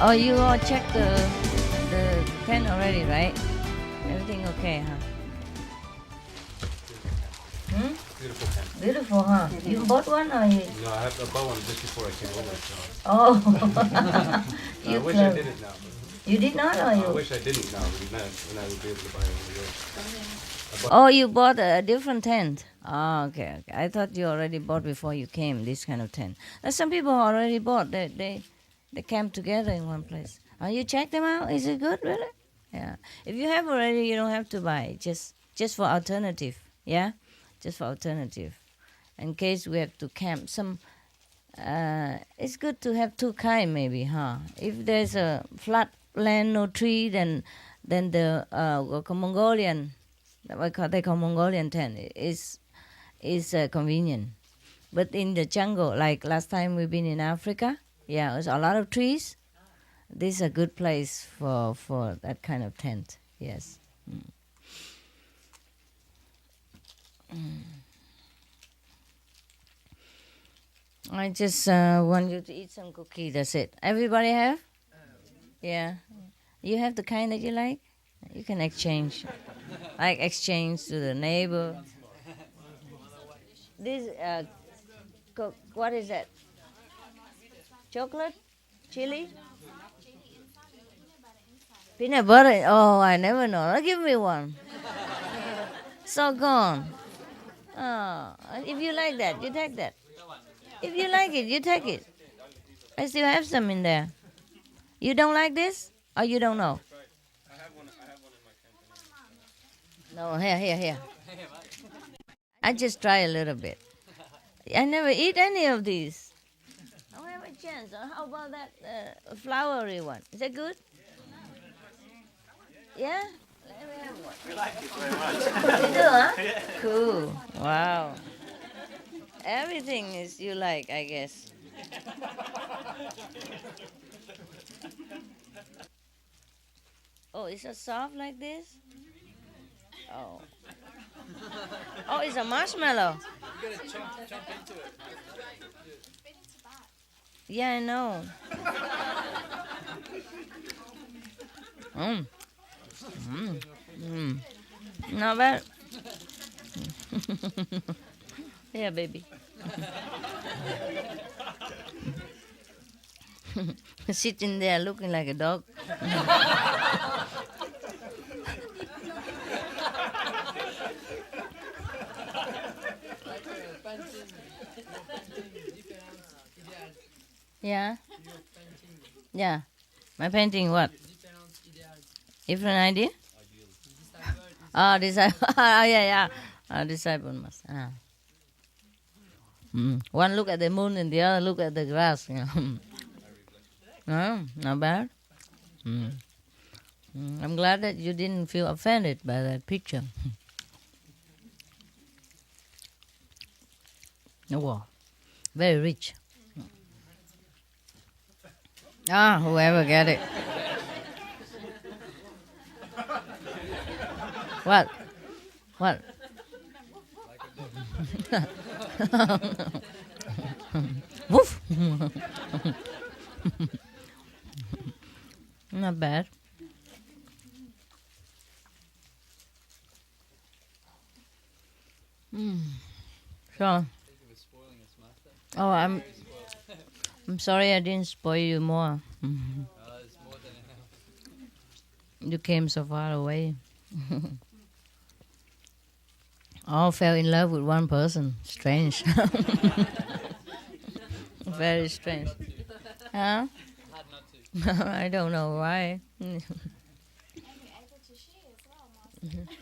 Oh, you all checked the tent already, right? Everything okay, huh? Beautiful tent. Beautiful, huh? You bought one or you? No, I bought one just before I came over. So. Oh. I wish I did it now. You did not, or you? I wish I didn't now. When I would be able to buy it over here. Oh, you bought a different tent. Oh, okay. I thought you already bought before you came this kind of tent. Some people already bought. They camp together in one place. Oh, you check them out? Is it good, really? Yeah. If you have already, you don't have to buy. Just for alternative. Yeah, just for alternative. In case we have to camp, it's good to have two kind maybe, huh? If there's a flat land, no tree, then the Mongolian, they call Mongolian tent is convenient. But in the jungle, like last time we've been in Africa, yeah, there's a lot of trees. This is a good place for that kind of tent. Yes. I just want you to eat some cookie. That's it. Everybody have? Yeah. You have the kind that you like? You can exchange. Like exchange to the neighbor. This, what is that? Chocolate? Chili? Peanut butter? Oh, I never know. Give me one. So gone. Oh, if you like that, you take that. If you like it, you take it. I still have some in there. You don't like this? Or you don't know? I have one in my No, here. I just try a little bit. I never eat any of these. I don't have a chance. How about that flowery one? Is that good? Yeah? Let me have one. We like it very much. You do, huh? Cool. Wow. Everything is you like, I guess. Oh, is it soft like this? Oh. Oh, it's a marshmallow. You gotta jump into it. Yeah, I know. Not bad. Yeah, baby. Sitting there looking like a dog. Yeah. Yeah. My painting what? Different idea? Ah, disciple. Yeah. Disciple must. One look at the moon and the other look at the grass. No, not bad. I'm glad that you didn't feel offended by that picture. Wow, very rich. Whoever get it. What? Woof. Not bad. So. Oh, I'm sorry I didn't spoil you more. You came so far away. All fell in love with one person. Strange. Very strange. Huh? I don't know why.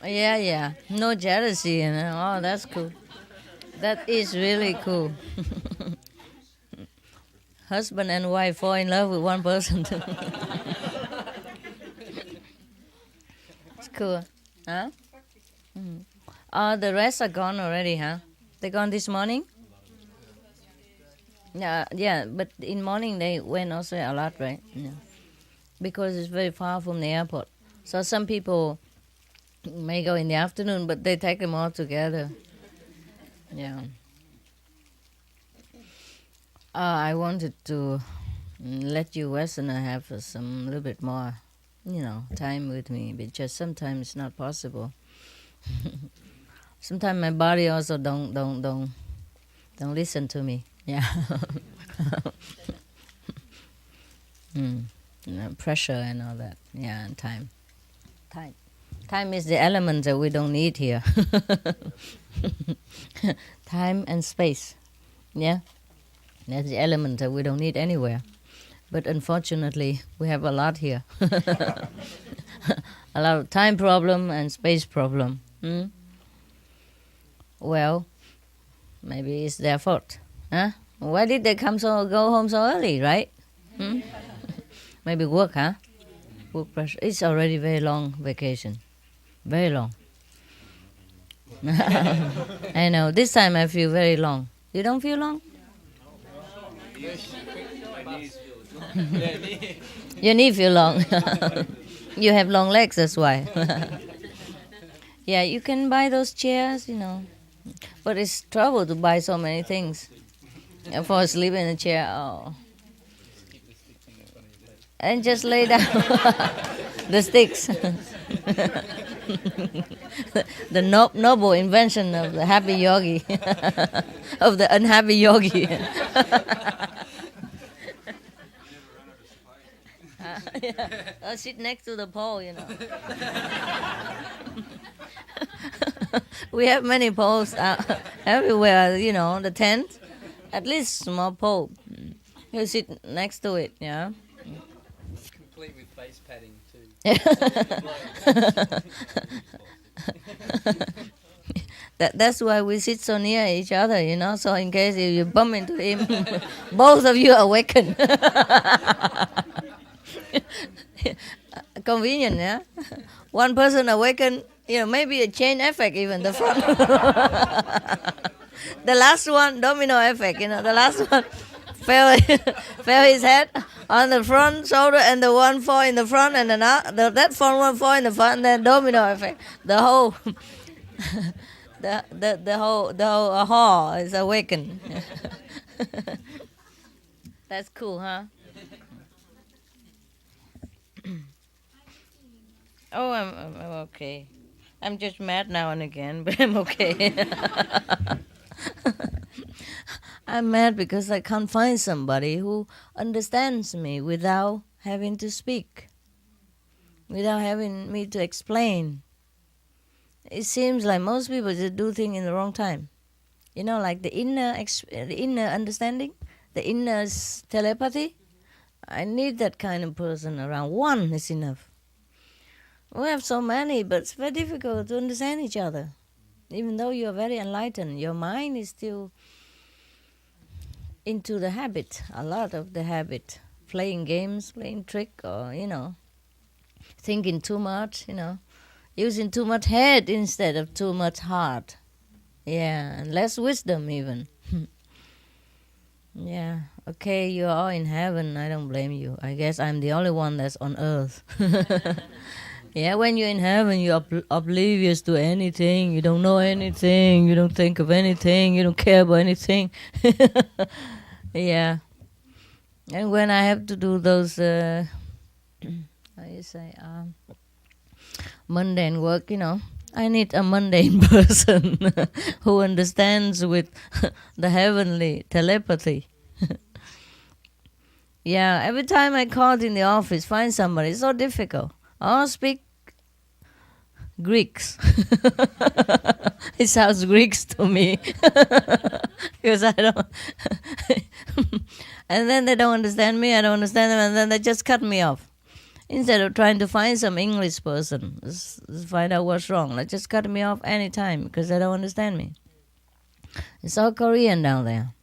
Yeah. No jealousy, you know. Oh, that's cool. That is really cool. Husband and wife fall in love with one person. It's cool. Huh? The rest are gone already, huh? They gone this morning? Yeah, but in morning they went also a lot, right? Yeah. Because it's very far from the airport. So some people may go in the afternoon, but they take them all together. Yeah. I wanted to let you Westerner have some little bit more, time with me, but just sometimes it's not possible. Sometimes my body also don't listen to me. Yeah. Pressure and all that. Yeah, and time. Time is the element that we don't need here. Time and space. Yeah. That's the element that we don't need anywhere. But unfortunately, we have a lot here. A lot of time problem and space problem. Well, maybe it's their fault. Huh? Why did they go home so early, right? Maybe work, huh? Work pressure. It's already very long vacation. Very long. I know. This time I feel very long. You don't feel long? Your knee feel long. You have long legs, that's why. Yeah, you can buy those chairs, But it's trouble to buy so many things. And fall asleep in a chair, oh. And just lay down. The sticks. The noble invention of the happy yogi. Of the unhappy yogi. Yeah. Sit next to the pole, We have many poles everywhere, the tent. At least small pole. You sit next to it, yeah. Complete with face padding too. That's why we sit so near each other, so in case if you bump into him, both of you awaken. Convenient, yeah? One person awaken, maybe a chain effect even, the front. The last one, domino effect, the last one fell his head on the front shoulder and the one fall in the front and that one fall in the front and then domino effect. The whole the whole hall is awakened. That's cool, huh? Oh, I'm okay. I'm just mad now and again, but I'm okay. I'm mad because I can't find somebody who understands me without having to speak, without having me to explain. It seems like most people just do things in the wrong time. Like the inner understanding, the inner telepathy. I need that kind of person around. One is enough. We have so many, but it's very difficult to understand each other. Even though you're very enlightened, your mind is still into the habit, a lot of the habit. Playing games, playing trick, or, thinking too much, using too much head instead of too much heart. Yeah, and less wisdom even. Yeah, okay, you're all in heaven, I don't blame you. I guess I'm the only one that's on earth. Yeah, when you're in heaven, you're oblivious to anything. You don't know anything. You don't think of anything. You don't care about anything. Yeah. And when I have to do those, how you say, mundane work, I need a mundane person who understands with the heavenly telepathy. Yeah, every time I call in the office, find somebody, it's so difficult. I'll speak Greeks. It sounds Greeks to me because I don't. And then they don't understand me. I don't understand them, and then they just cut me off. Instead of trying to find some English person, just find out what's wrong. They just cut me off anytime because they don't understand me. It's all Korean down there.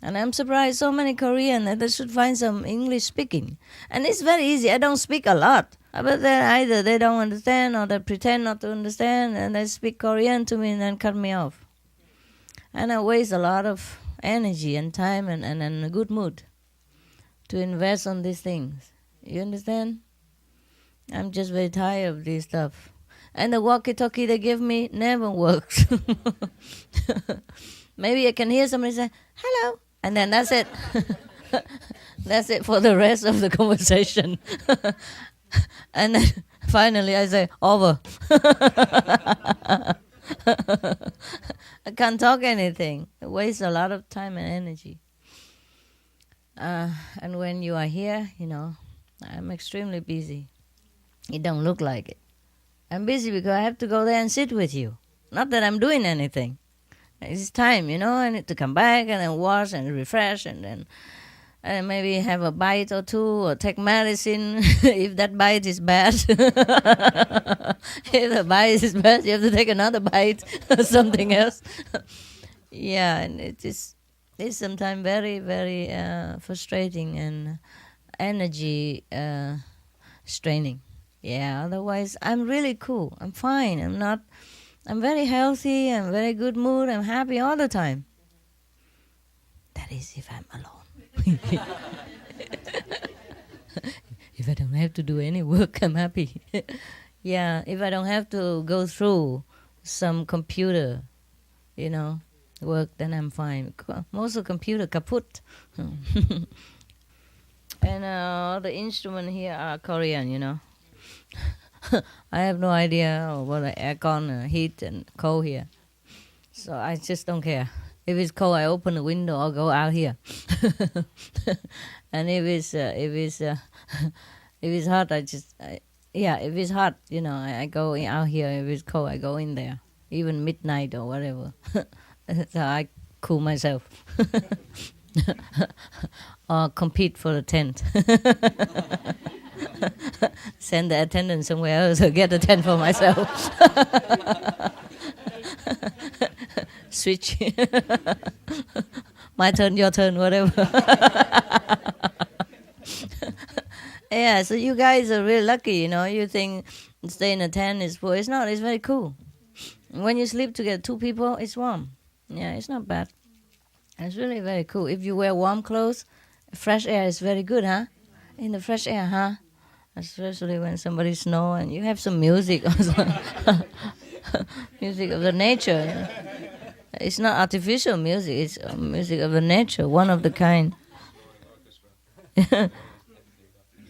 And I'm surprised so many Korean that they should find some English speaking. And it's very easy. I don't speak a lot. But then either they don't understand or they pretend not to understand and they speak Korean to me and then cut me off. And I waste a lot of energy and time and a good mood to invest on these things. You understand? I'm just very tired of this stuff. And the walkie-talkie they give me never works. Maybe I can hear somebody say, hello, and then that's it. That's it for the rest of the conversation. And then finally I say, over. I can't talk anything. It wastes a lot of time and energy. And when you are here, I'm extremely busy. It don't look like it. I'm busy because I have to go there and sit with you. Not that I'm doing anything. It's time, I need to come back and then wash and refresh and then maybe have a bite or two or take medicine if that bite is bad. If the bite is bad, you have to take another bite or something else. Yeah, and it's sometimes very, very frustrating and energy straining. Yeah, otherwise I'm really cool. I'm fine. I'm very healthy. I'm very good mood. I'm happy all the time. That is if I'm alone. If I don't have to do any work, I'm happy. Yeah, if I don't have to go through some computer, work, then I'm fine. Most of the computer kaput. And all the instruments here are Korean, I have no idea what the aircon, heat and cold here. So I just don't care. If it's cold, I open the window or go out here. And if it's hot, if it's hot, I go out here. If it's cold, I go in there, even midnight or whatever. That's how I cool myself. Or compete for the tent. Send the attendant somewhere else or get a tent for myself. Switch. My turn, your turn, whatever. Yeah, so you guys are really lucky, You think staying in a tent is poor. It's not. It's very cool. When you sleep together, two people, it's warm. Yeah, it's not bad. It's really very cool. If you wear warm clothes, fresh air is very good, huh? In the fresh air, huh? Especially when somebody snow and you have some music also. Music of the nature. It's not artificial music, it's music of the nature, one of the kind.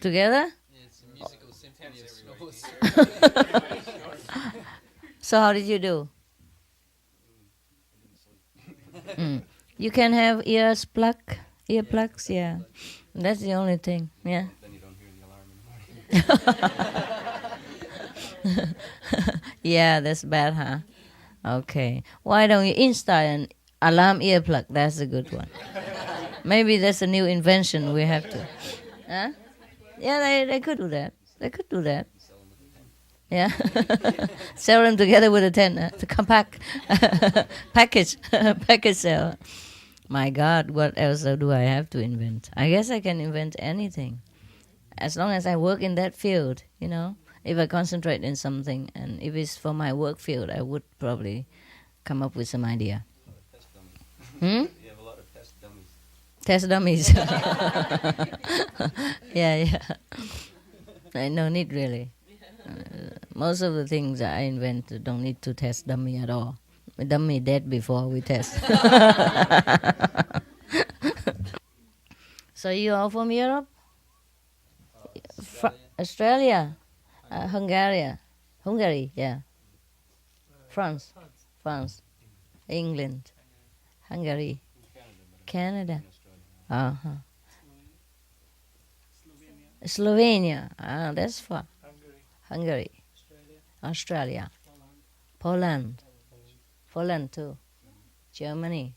Together? Yeah, it's a musical symphony of snores. So how did you do? You can have earplugs, yeah. That's the only thing, yeah. Then you don't hear the alarm in the morning. Yeah, that's bad, huh? Okay. Why don't you install an alarm earplug? That's a good one. Maybe that's a new invention we have to. Huh? Yeah, they could do that. They could do that. Yeah. Sell them together with a tent. To compact package sale. My God, what else do I have to invent? I guess I can invent anything. As long as I work in that field, If I concentrate in something, and if it's for my work field, I would probably come up with some idea. Test dummies. You have a lot of test dummies. Test dummies. Yeah. No need really. Most of the things I invent don't need to test dummy at all. The dummy dead before we test. So you all from Europe? Australia? Hungary, yeah. France, England, Hungary, Canada. Uh-huh. Slovenia. Ah, that's far. Hungary. Australia, Poland, Poland too, Germany,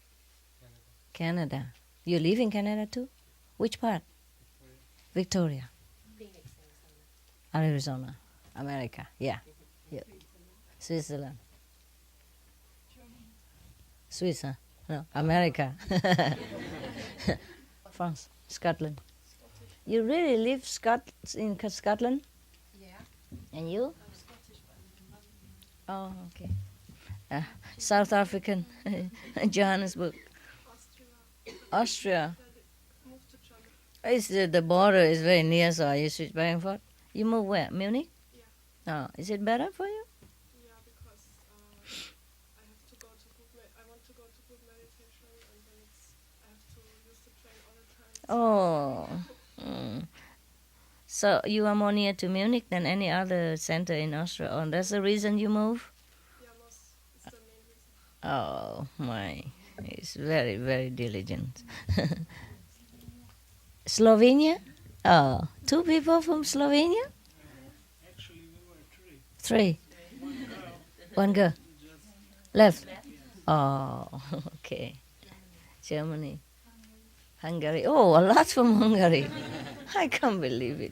Canada. You live in Canada too? Which part? Victoria. Arizona, America, yeah. Switzerland. Swiss, huh? No, America. France, Scotland. You really live in Scotland? Yeah. And you? I'm Scottish, but I live in London. Oh, okay. South African, Johannesburg. Austria. Moved to Germany. It's the border is very near, so I switch back and forth. You move where? Munich? Yeah. Oh, is it better for you? Yeah, because I have to go to I want to go to good meditation, and then I have to use the train all the time. Oh. So you are more near to Munich than any other center in Austria. Oh, that's the reason you move? Yeah, it's the main reason. Oh my, he's very, very diligent. Slovenia? Oh, 2 people from Slovenia? Actually, we were 3. three. 1 girl. Left? Oh, okay. Germany. Hungary. Oh, a lot from Hungary. I can't believe it.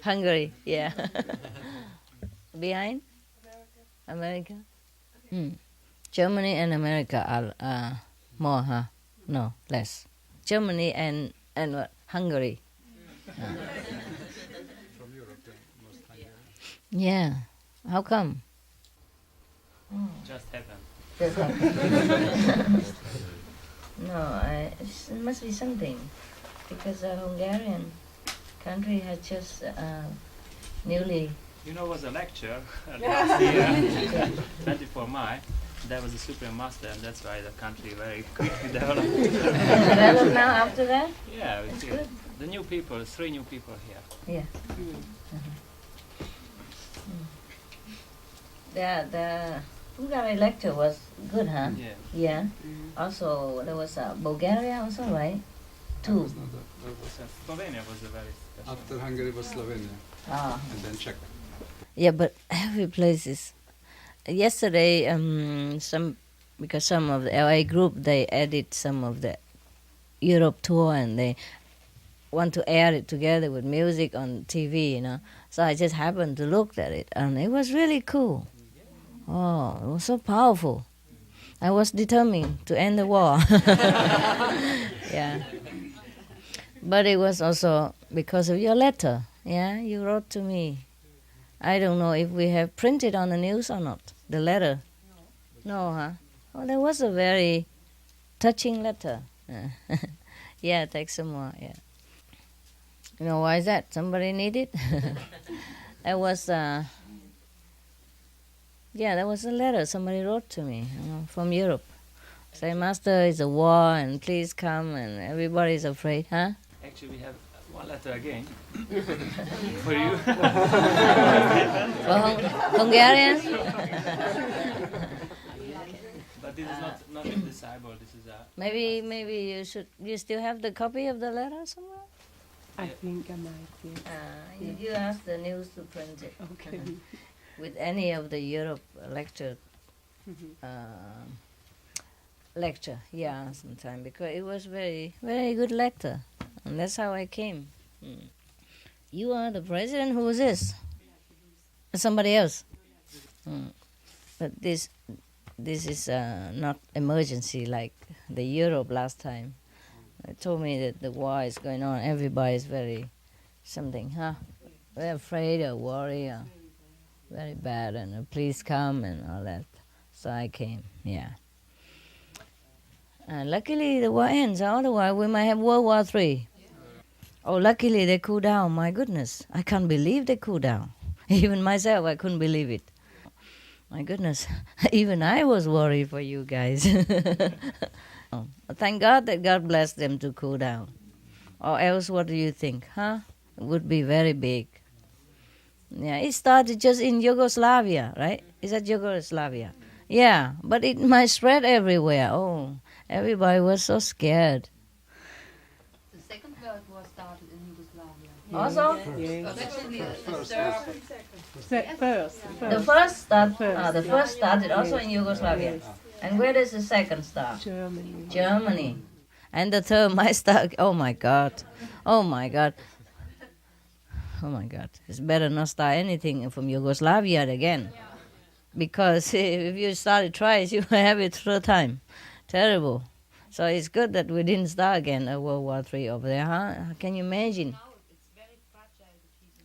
Hungary, yeah. Behind? America? Germany and America are more, huh? No, less. Germany and what? Hungary. From Europe, most Hungary. Yeah. How come? Just happened. No, it must be something. Because a Hungarian country has just newly... You know, was a lecture last year, 24 May. There was a supreme master, and that's why the country very quickly developed. Develop now after that? Yeah, it's good. The new people, 3 new people here. Yeah. The Hungary lecture was good, huh? Yeah. Yeah. Also, there was Bulgaria also, right? 2. That was So Slovenia was a very special. after Hungary was Slovenia, Ah. and then Czech. Yeah, but every place is. Yesterday, because some of the LA group they edit some of the Europe tour and they want to air it together with music on TV, So I just happened to look at it and it was really cool. Oh, it was so powerful. I was determined to end the war. Yeah. But it was also because of your letter. Yeah, you wrote to me. I don't know if we have printed on the news or not, the letter. No, huh? Oh, that was a very touching letter. Yeah, take some more, yeah. You know why is that? Somebody need it? That was, that was a letter somebody wrote to me from Europe. Say, Master, it's a war and please come and everybody's afraid, huh? Actually, we have one letter again for you. For Hungarians? But this is not indecisible. This is a. Maybe you still have the copy of the letter somewhere? I think I might, yes. You ask the news to print it. Okay. With any of the Europe lecture, sometime, because it was very, very good lecture. And that's how I came. You are the president? Who is this? Somebody else? But this is not emergency like the Europe last time. They told me that the war is going on. Everybody is very something, huh? Very afraid or worried or very bad, and please come and all that. So I came, yeah. And luckily the war ends. Otherwise we might have World War III. Oh, luckily they cool down. My goodness, I can't believe they cool down. Even myself, I couldn't believe it. My goodness, even I was worried for you guys. Thank God that God blessed them to cool down. Or else, what do you think, huh? It would be very big. Yeah, it started just in Yugoslavia, right? Is that Yugoslavia? Yeah, but it might spread everywhere. Oh, everybody was so scared. The Second World War started in Yugoslavia. Also? Yes. But actually, First, the First. The first start. First, The first started also in Yugoslavia. Yes. And where does the second start? Germany. Germany. And the third might start. Oh my God. Oh my God. Oh my God. It's better not start anything from Yugoslavia again. Because if you start it twice, you have it third time. Terrible. So it's good that we didn't start again a World War III over there, huh? Can you imagine?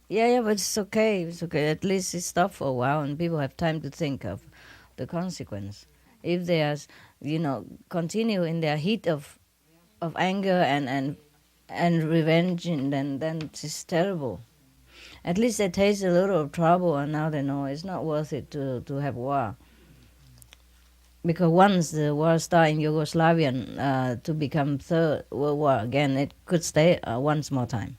Yeah, but it's okay. It's okay. At least it stopped for a while and people have time to think of the consequence. If they are, continue in their heat of anger and revenge, and then it's terrible. At least they taste a little of trouble, and now they know it's not worth it to have war. Because once the war started in Yugoslavia to become Third World War again, it could stay once more time.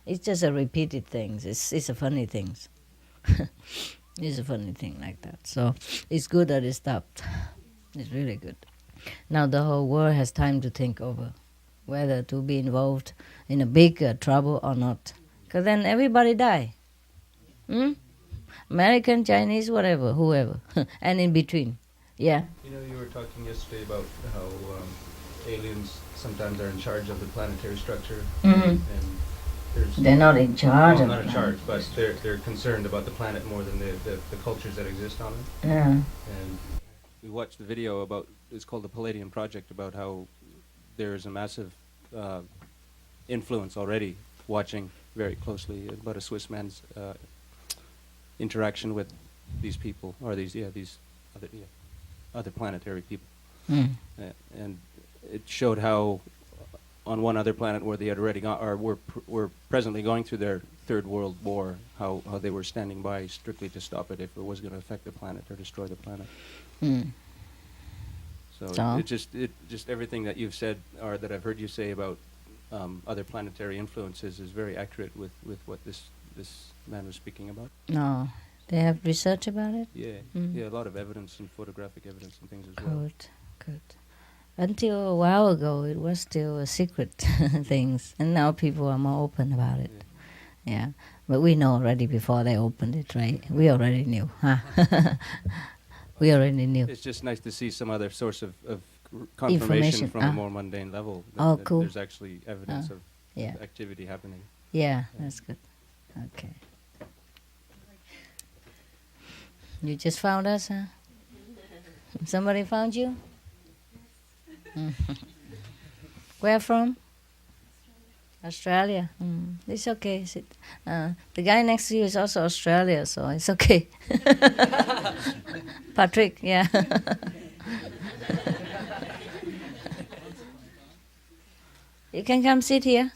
It's just a repeated thing. It's a funny thing. It's a funny thing like that. So it's good that it stopped. It's really good. Now the whole world has time to think over whether to be involved in a big trouble or not. Because then everybody die. American, Chinese, whatever, whoever. And in between. Yeah. You know, you were talking yesterday about how aliens sometimes are in charge of the planetary structure. Mm-hmm. And They're not in charge well, of not in it. charge, but they're concerned about the planet more than the cultures that exist on it. Yeah. And we watched the video about, it's called the Palladium Project, about how there's a massive influence already, watching very closely about a Swiss man's interaction with these people, or these other planetary people. And it showed how on one other planet where they had already gone, or were presently going through their Third World War, how they were standing by strictly to stop it if it was going to affect the planet or destroy the planet. So it just everything that you've said, or that I've heard you say about other planetary influences is very accurate with what this man was speaking about. No. They have research about it? Yeah, a lot of evidence and photographic evidence and things as well. Good. Until a while ago, it was still a secret things, and now people are more open about it. Yeah, but we know already before they opened it, right? We already knew, huh? We already knew. It's just nice to see some other source of confirmation from a more mundane level. That Cool. There's actually evidence of Yeah. activity happening. Yeah, that's good. Okay. You just found us, huh? Somebody found you? Where from? Australia. It's okay. The guy next to you is also Australia, so it's okay. Patrick, yeah. You can come sit here.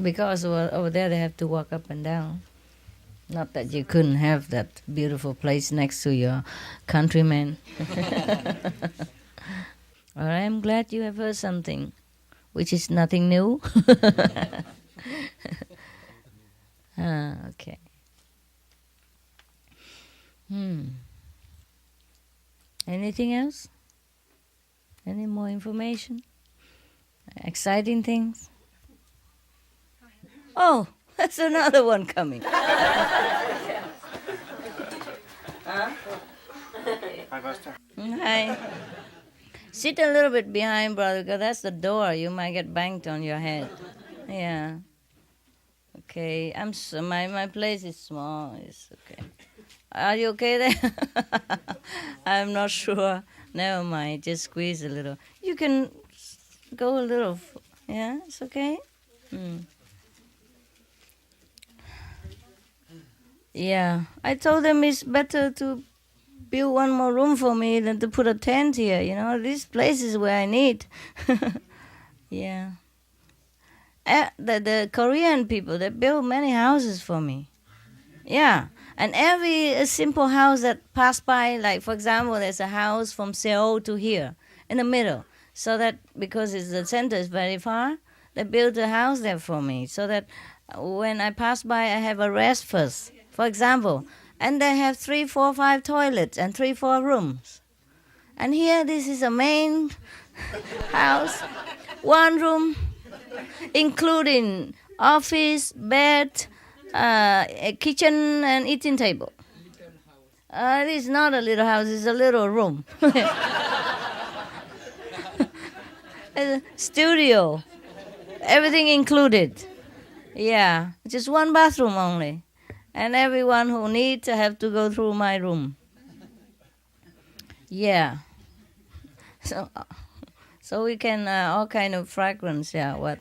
Because over there they have to walk up and down. Not that you couldn't have that beautiful place next to your countrymen. I'm glad you have heard something, which is nothing new. Okay. Anything else? Any more information? Exciting things? Oh, there's another one coming. Hi, Pastor. Hi. Sit a little bit behind, brother, because that's the door. You might get banged on your head. Yeah. Okay. My place is small. It's okay. Are you okay there? I'm not sure. Never mind. Just squeeze a little. You can go a little. Yeah, it's okay. Yeah, I told them it's better to build one more room for me than to put a tent here. You know, this place is where I need. Yeah. The Korean people, they build many houses for me. Yeah, and every simple house that pass by, like for example, there's a house from Seoul to here in the middle. So that because the center is very far, they built a house there for me. So that when I pass by, I have a rest first. For example, and they have 3, 4, 5 toilets and 3, 4 rooms. And here, this is a main house, 1 room, including office, bed, A kitchen and eating table. It is not a little house, it's a little room. A studio. Everything included. Yeah, just one bathroom only. And everyone who needs to have to go through my room. Yeah. So we can, all kind of fragrance, yeah, what?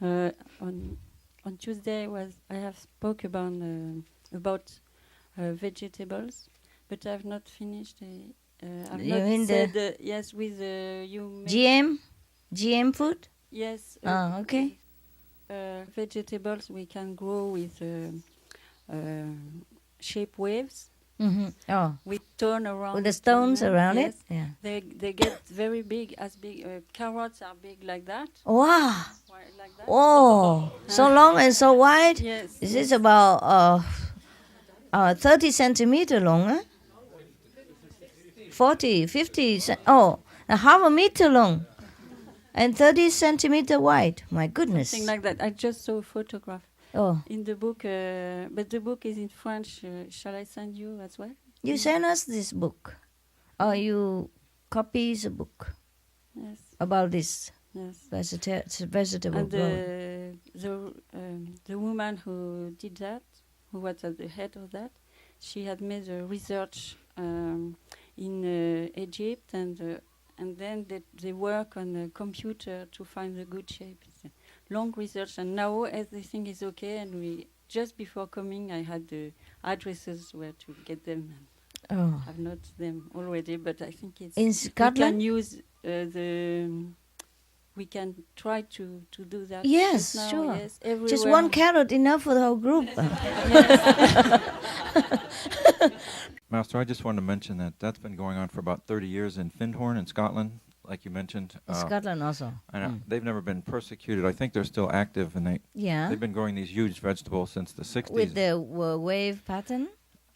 On Tuesday I have spoke about vegetables, but I've not finished. I've You not mean said yes with you. GM food? Yes. Okay. Vegetables we can grow with shape waves. Mm-hmm. Oh, We turn around with the stones around yes. it? Yeah. They get very big, as big. Carrots are big like that. Wow. Like that. Oh, so long and so wide? Yes. Is this about 30 centimeter long? Huh? 40, 50, a half a meter long and 30 centimeter wide. My goodness. Something like that. I just saw a photograph Oh, in the book, but the book is in French. Shall I send you as well? you sent us this book. Or you copy the book Yes. about this Yes. vegetable And growing. the woman who did that, who was at the head of that, she had made a research in Egypt, and then they work on a computer to find the good shape. It's a long research, and now everything is okay. And we just before coming, I had the addresses where to get them. Oh. I've not them already, but I think it's In we can Scotland? use we can try to do that. Yes, now, sure. Yes, everywhere. Just one carrot enough for the whole group. Master, I just wanted to mention that that's been going on for about 30 years in Findhorn in Scotland, like you mentioned. Scotland also. And they've never been persecuted. I think they're still active, and Yeah. they've been growing these huge vegetables since the 60s. With the wave pattern?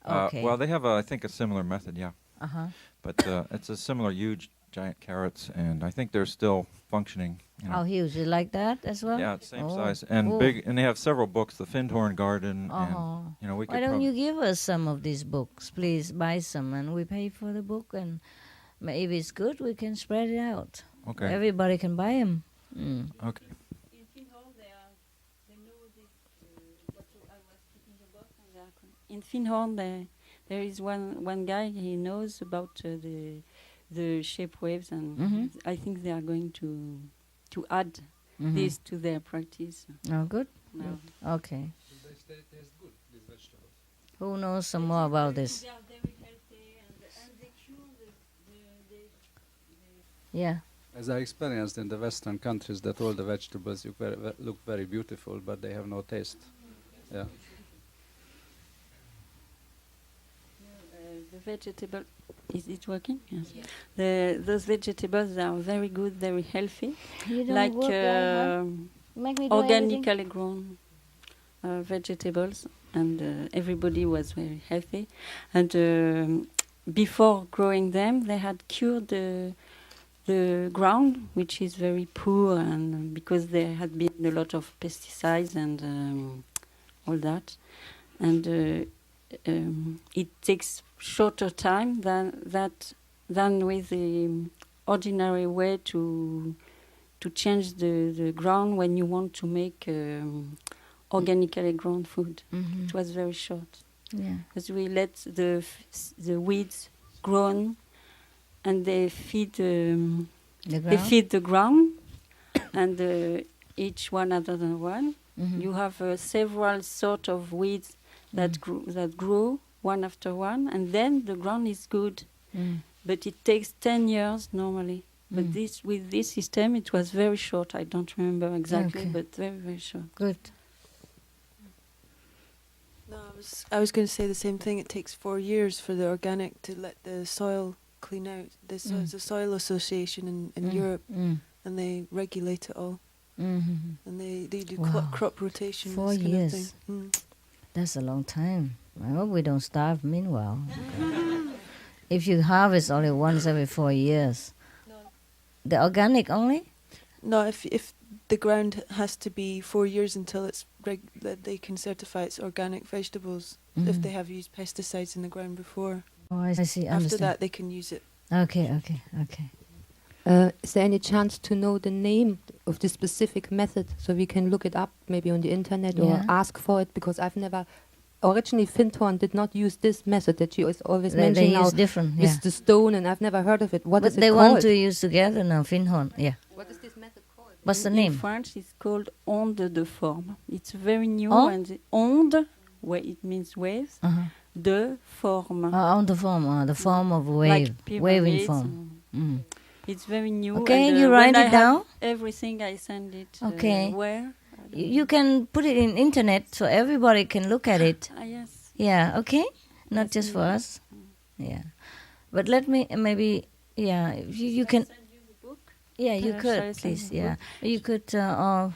Okay. Well, they have, I think, a similar method, yeah. Uh-huh. But it's a similar huge giant carrots, and I think they're still functioning. You know. How huge? You like that as well? Yeah, it's same Oh. size and Oh. big, and they have several books. The Findhorn Garden, Uh-huh. and we Why could. don't you give us some of these books, please? Buy some, and we pay for the book, and maybe it's good. We can spread it out. Okay. Everybody can buy them. Okay. In Findhorn, they know what I was speaking about. In Findhorn, there is one guy. He knows about the shape waves, and I think they are going to add this to their practice. Oh, good. Now. Okay. Who knows some more about this? They are very healthy, and they cure Yeah. As I experienced in the Western countries, that all the vegetables look very beautiful, but they have no taste. Yeah. The vegetable, is it working? Yes. Those vegetables are very good, very healthy, You don't like work that hard? Make me do everything? organically grown vegetables, and everybody was very healthy. And before growing them, they had cured the ground, which is very poor, and because there had been a lot of pesticides and all that, and it takes shorter time than with the ordinary way to change the ground when you want to make organically grown food. It was very short, Yeah. because we let the weeds grow, and they feed the ground, and each one other than one. You have several sort of weeds that grow one after one, and then the ground is good. But it takes 10 years normally. But with this system, it was very short. I don't remember exactly, Okay. but very, very short. Good. No, I was going to say the same thing. It takes 4 years for the organic to let the soil clean out. There's a soil association in Europe, and they regulate it all. And they do Wow. crop rotation. 4 this kind of years. thing. That's a long time. I hope we don't starve meanwhile. If you harvest only once every 4 years. The organic only? No, if the ground has to be 4 years until that they can certify it's organic vegetables if they have used pesticides in the ground before. Oh, I see. After Understand. that, they can use it. Okay. Is there any chance to know the name of the specific method so we can look it up maybe on the internet or ask for it? Because I've never. Originally, Findhorn did not use this method that you is always mentioning now. They use different, with the stone, and I've never heard of it. What but is it they called? want to use together now, Findhorn. Yeah. What is this method called? What's the In name? French, it's called onde de forme. It's very new, Oh? and the onde, where it means waves, de forme. On the form of wave, Like waving pyramids. form. It's very new. Okay, and, you when write I it have down? everything I send it. Okay. Where? You can put it in internet so everybody can look at it. Yes. Yeah, okay? Not Yes, just for indeed. us. Yeah. But let me maybe, you can, Send you the book? yeah, you Shall I could, send please, the yeah. book? You could, I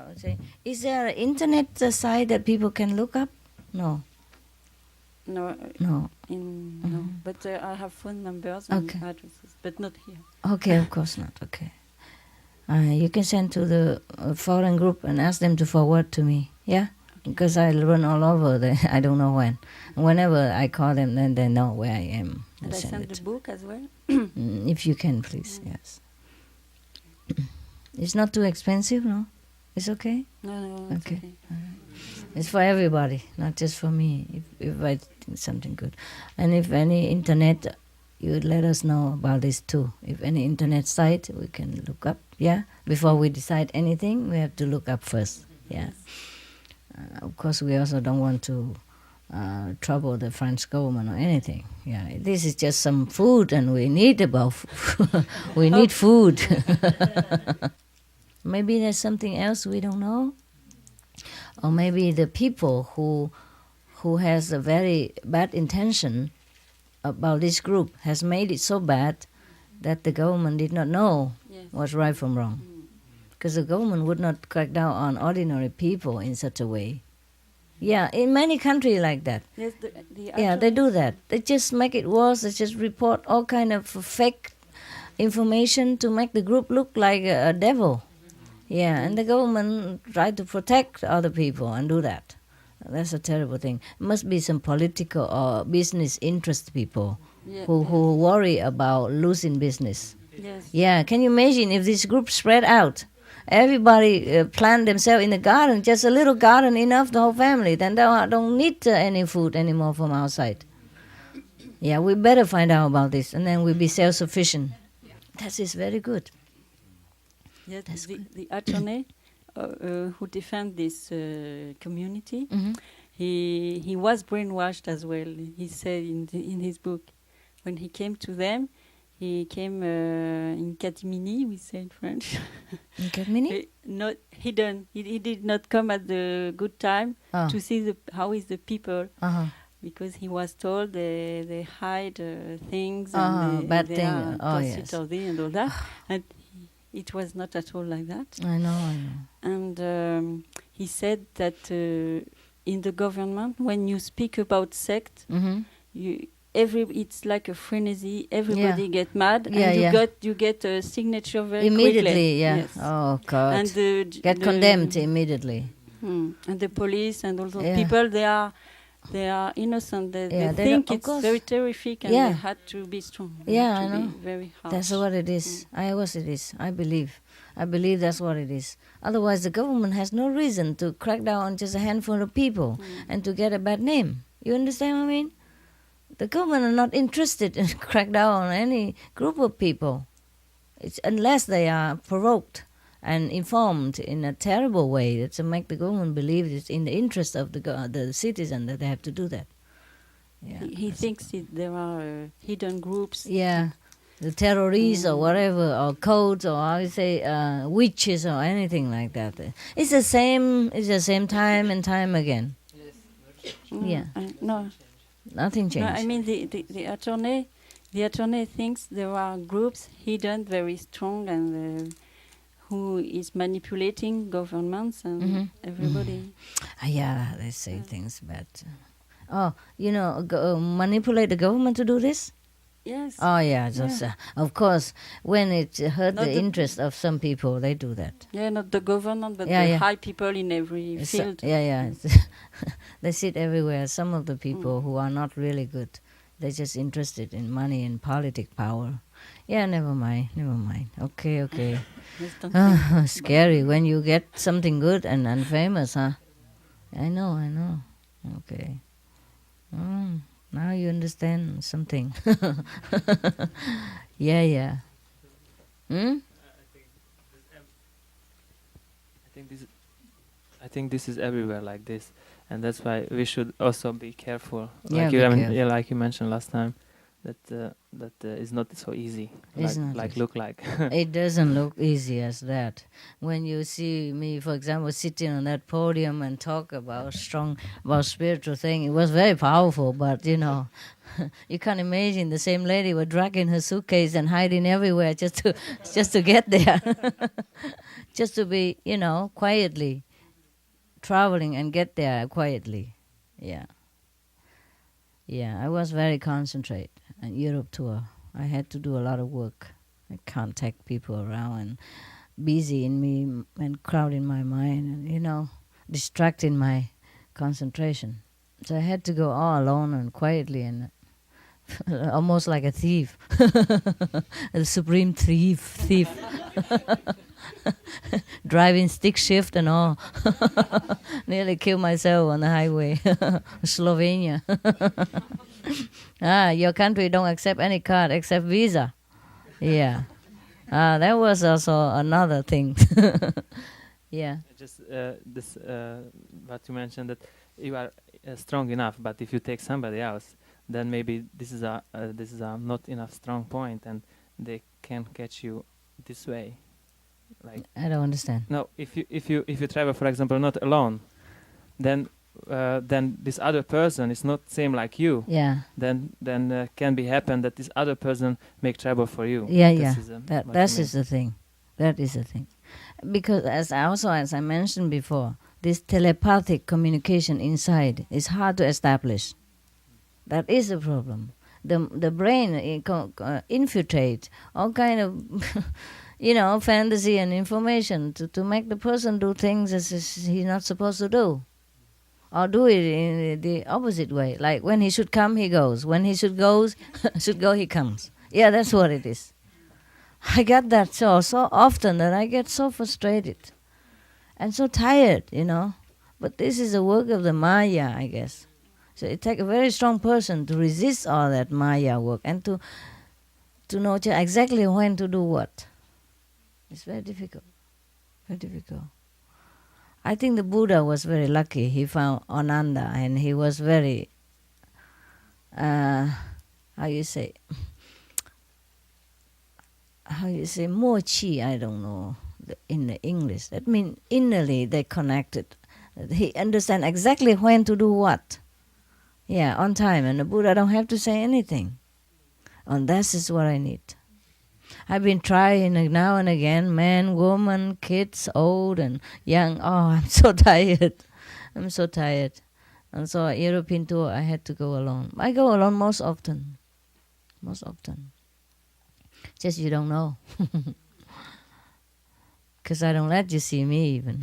would say, is there an internet site that people can look up? No. No, No. no. But I have phone numbers Okay. and addresses, but not here. Okay, of course not, okay. You can send to the foreign group and ask them to forward to me, yeah? Because I run all over, I don't know when. Whenever I call them, then they know where I am. And I send the it. book as well. If you can, please, yes. It's not too expensive, no? It's okay? No, it's Okay. okay. It's for everybody, not just for me, if I think something good. And if any internet, you would let us know about this too. If any internet site, we can look up, yeah? Before we decide anything, we have to look up first, yeah? Of course, we also don't want to trouble the French government or anything. Yeah, this is just some food, and we need we need food. Maybe there's something else we don't know, or maybe the people who has a very bad intention about this group has made it so bad that the government did not know what's right from wrong. Because the government would not crack down on ordinary people in such a way. Yeah, in many countries like that. Yes, Yeah, they do that. They just make it worse. They just report all kind of fake information to make the group look like a devil. Yeah, and the government try to protect other people and do that. That's a terrible thing. Must be some political or business interest people who worry about losing business. Yes. Yeah, can you imagine if this group spread out? Everybody plant themselves in the garden, just a little garden enough the whole family. Then they don't need any food anymore from outside. Yeah, we better find out about this, and then we'll be self-sufficient. That is very good. Yes, the attorney who defend this community, he was brainwashed as well. He said in his book, when he came to them, he came in catimini, we say in French. In catimini? Not hidden. He did not come at the good time to see how is the people. Because he was told they hide things and bad they thing. are Yes. and all that. And it was not at all like that. I know. And he said that in the government, when you speak about sect, it's like a frenzy. Everybody get mad, and you get a signature very immediately. Quickly. Yeah. Yes. Oh God. And get condemned immediately. And the police and all those people, they are innocent. They think it's very terrific, and they had to be strong. Yeah, I know. Be very harsh. That's what it is. It is. I believe that's what it is. Otherwise, the government has no reason to crack down on just a handful of people and to get a bad name. You understand what I mean? The government are not interested in crack down on any group of people. It's unless they are provoked and informed in a terrible way to make the government believe it's in the interest of the citizen that they have to do that. Yeah. He thinks there are hidden groups. Yeah, the terrorists or whatever, or codes, or I would say witches or anything like that. It's the same. It's the same time and time again. Yeah. No. Nothing changed. No, I mean the attorney thinks there are groups hidden, very strong, and who is manipulating governments and everybody. Yeah, they say things bad. Manipulate the government to do this? Yes. Oh yeah, just, of course, when it hurt Not the the- interest of some people, they do that. Yeah, not the government, but Yeah, the yeah. high people in every field. Yeah. They sit everywhere. Some of the people who are not really good, they're just interested in money and politic power. Yeah, never mind. Okay. Just don't think. Scary when you get something good and famous, huh? I know. Okay. Now you understand something. Yeah. Hmm? I think this is everywhere like this, and that's why we should also be careful. Yeah, Like be careful. like you mentioned last time, that it's not so easy. It's not like easy. look like. It doesn't look easy as that. When you see me, for example, sitting on that podium and talk about spiritual thing, it was very powerful. But you can't imagine the same lady was dragging her suitcase and hiding everywhere just to get there, just to be quietly traveling and get there quietly. Yeah. I was very concentrated on Europe tour. I had to do a lot of work. I contact people around and busy in me and crowding my mind and distracting my concentration. So I had to go all alone and quietly and almost like a thief, a supreme thief, driving stick shift and all. Nearly killed myself on the highway, Slovenia. Your country don't accept any card except Visa. Yeah. That was also another thing. Yeah. Just this what you mentioned, that you are strong enough, but if you take somebody else, then maybe this is a not enough strong point, and they can catch you this way. Like, I don't understand. no, if you travel, for example, not alone, then this other person is not same like you. Yeah. Then can be happen that this other person make trouble for you. Yeah. This is, That what you mean. is the thing. That is the thing. Because as I mentioned before, this telepathic communication inside is hard to establish. That is the problem. The brain infiltrate all kind of fantasy and information to make the person do things as he's not supposed to do, or do it in the opposite way. Like when he should come, he goes. When he should go, he comes. Yeah, that's what it is. I get that so often that I get so frustrated and so tired, But this is the work of the Maya, I guess. So it takes a very strong person to resist all that Maya work and to know exactly when to do what. It's very difficult. Very difficult. I think the Buddha was very lucky. He found Ananda and he was very, more chi, I don't know, in the English. That means innerly they connected. He understand exactly when to do what. Yeah, on time. And the Buddha don't have to say anything. And that is what I need. I've been trying now and again, man, woman, kids, old and young. Oh, I'm so tired. And so European tour, I had to go alone. I go alone most often. Just you don't know. Because I don't let you see me even.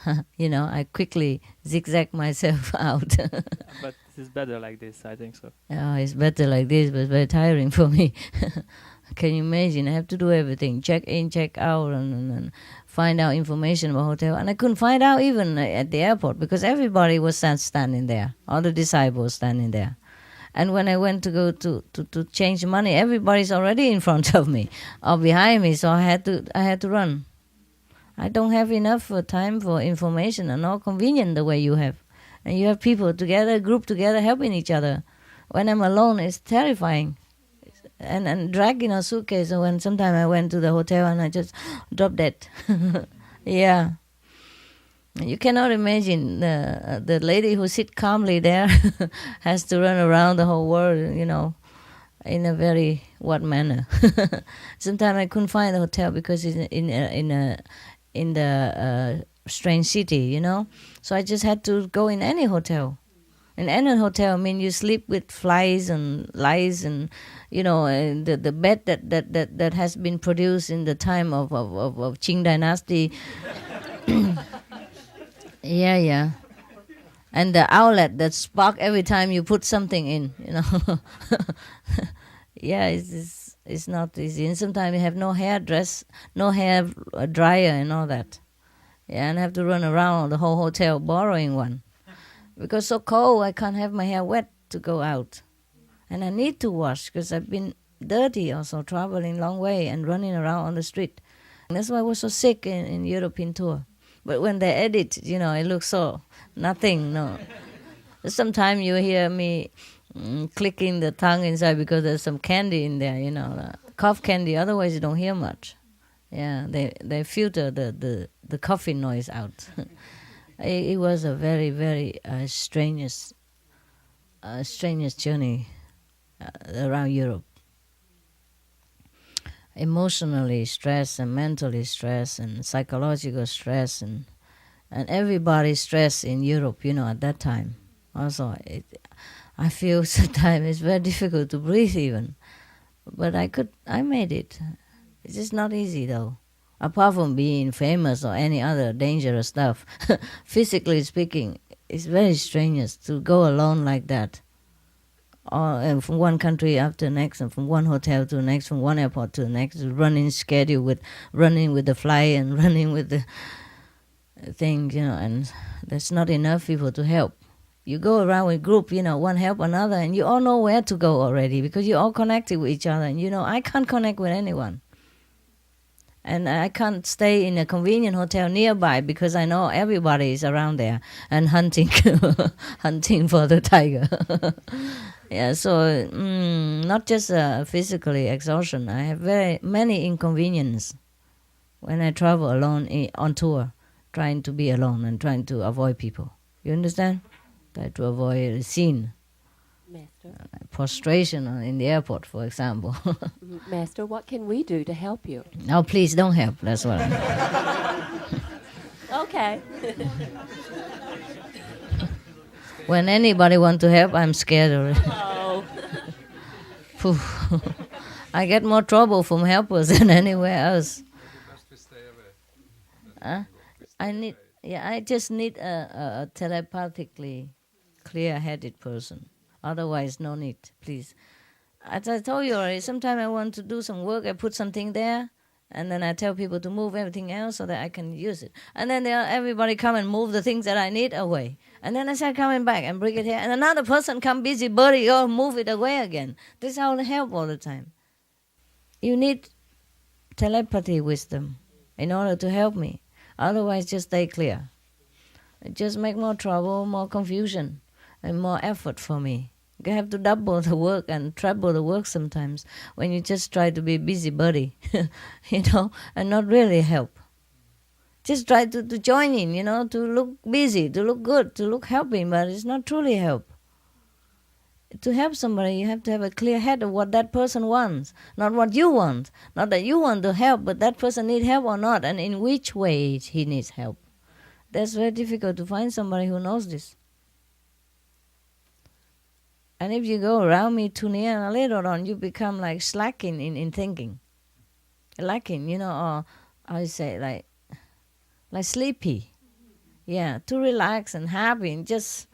I quickly zigzag myself out. But this is better like this, I think so. Oh, it's better like this, but it's very tiring for me. Can you imagine? I have to do everything. Check in, check out, and find out information about hotel. And I couldn't find out even at the airport because everybody was standing there. All the disciples standing there. And when I went to go to change money, everybody's already in front of me or behind me, so I had to run. I don't have enough time for information and all convenient the way you have. And you have people together, group together, helping each other. When I'm alone, it's terrifying. And dragging a suitcase. And when sometime I went to the hotel and I just dropped dead. Yeah. You cannot imagine the lady who sit calmly there has to run around the whole world, in a very what manner. Sometimes I couldn't find the hotel because it's in the strange city, So I just had to go in any hotel. In any hotel, I mean, you sleep with flies and lice, and and the bed that has been produced in the time of Qing dynasty. Yeah. And the outlet that spark every time you put something in, Yeah, it's not easy. And sometimes you have no hairdress, no hair dryer and all that. Yeah, and I have to run around the whole hotel borrowing one. Because so cold, I can't have my hair wet to go out. And I need to wash because I've been dirty also, traveling long way and running around on the street. And that's why I was so sick in European tour. But when they edit, it looks so nothing, no. Sometimes you hear me clicking the tongue inside because there's some candy in there, cough candy. Otherwise, you don't hear much. Yeah, they filter the coffee noise out. It was a very, very strenuous journey around Europe. Emotionally stress and mentally stress and psychological stress and everybody's stress in Europe, at that time. Also, I feel sometimes it's very difficult to breathe even. But I made it. It's just not easy though. Apart from being famous or any other dangerous stuff, physically speaking, it's very strenuous to go alone like that. And from one country after the next, and from one hotel to the next, from one airport to the next, running schedule running with the flight and running with the thing, and there's not enough people to help. You go around with group, one help another, and you all know where to go already because you're all connected with each other. And I can't connect with anyone. And I can't stay in a convenient hotel nearby because I know everybody is around there and hunting for the tiger. Yeah, so not just physically exhaustion. I have very many inconveniences when I travel alone on tour, trying to be alone and trying to avoid people. You understand? Try to avoid a scene. Master. Prostration in the airport, for example. Master, what can we do to help you? No, please don't help. That's what Okay. When anybody want to help, I'm scared already. Oh. I get more trouble from helpers than anywhere else. I just need a telepathically clear-headed person. Otherwise, no need, please. As I told you already, sometimes I want to do some work, I put something there, and then I tell people to move everything else so that I can use it. And then everybody come and move the things that I need away. And then I start coming back and bring it here. And another person come busybody, move it away again. This is how they help all the time. You need telepathy wisdom in order to help me. Otherwise, just stay clear. It just make more trouble, more confusion, and more effort for me. You have to double the work and treble the work sometimes when you just try to be busybody, and not really help. Just try to join in, to look busy, to look good, to look helping, but it's not truly help. To help somebody, you have to have a clear head of what that person wants, not what you want. Not that you want to help, but that person needs help or not, and in which way he needs help. That's very difficult to find somebody who knows this. And if you go around me too near, and later on you become like slacking in thinking. Lacking, or how you say, like sleepy. Yeah, too relaxed and happy and just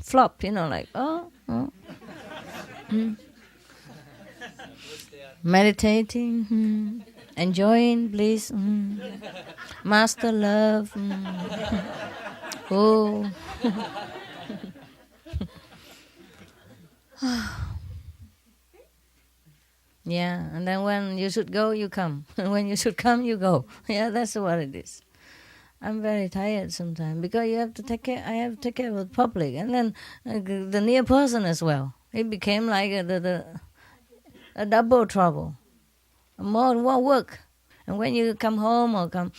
flop, like, meditating, enjoying bliss, master love, oh. Yeah, and then when you should go, you come. When you should come, you go. Yeah, that's what it is. I'm very tired sometimes because you have to take care. I have to take care of the public, and then the near person as well. It became like a double trouble, more work. And when you come home or come,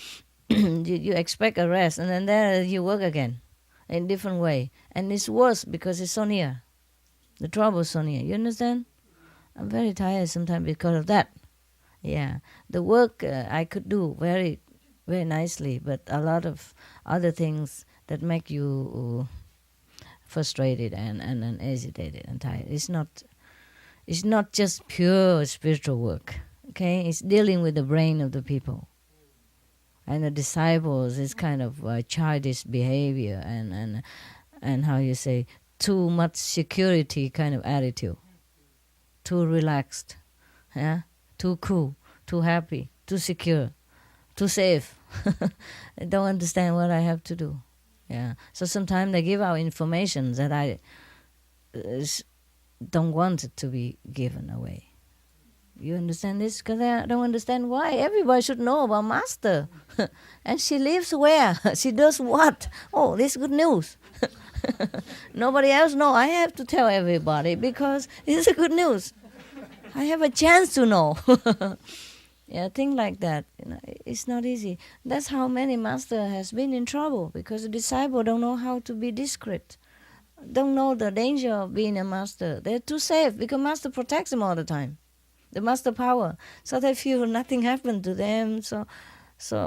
you expect a rest, and then there you work again, in different way, and it's worse because it's so near. The trouble is so near. You understand? I'm very tired sometimes because of that. Yeah, the work I could do very, very nicely, but a lot of other things that make you frustrated and agitated and tired. It's not just pure spiritual work. Okay, it's dealing with the brain of the people. And the disciples is kind of childish behavior and how you say, too much security kind of attitude, too relaxed, yeah, too cool, too happy, too secure, too safe. I don't understand what I have to do. Yeah. So sometimes they give out information that I don't want it to be given away. You understand this? Because I don't understand why. Everybody should know about Master. And she lives where? She does what? Oh, this is good news. Nobody else know. I have to tell everybody because it's a good news. I have a chance to know. Yeah, things like that. It's not easy. That's how many Master has been in trouble because the disciple don't know how to be discreet. Don't know the danger of being a Master. They're too safe because Master protects them all the time. The Master power. So they feel nothing happened to them. So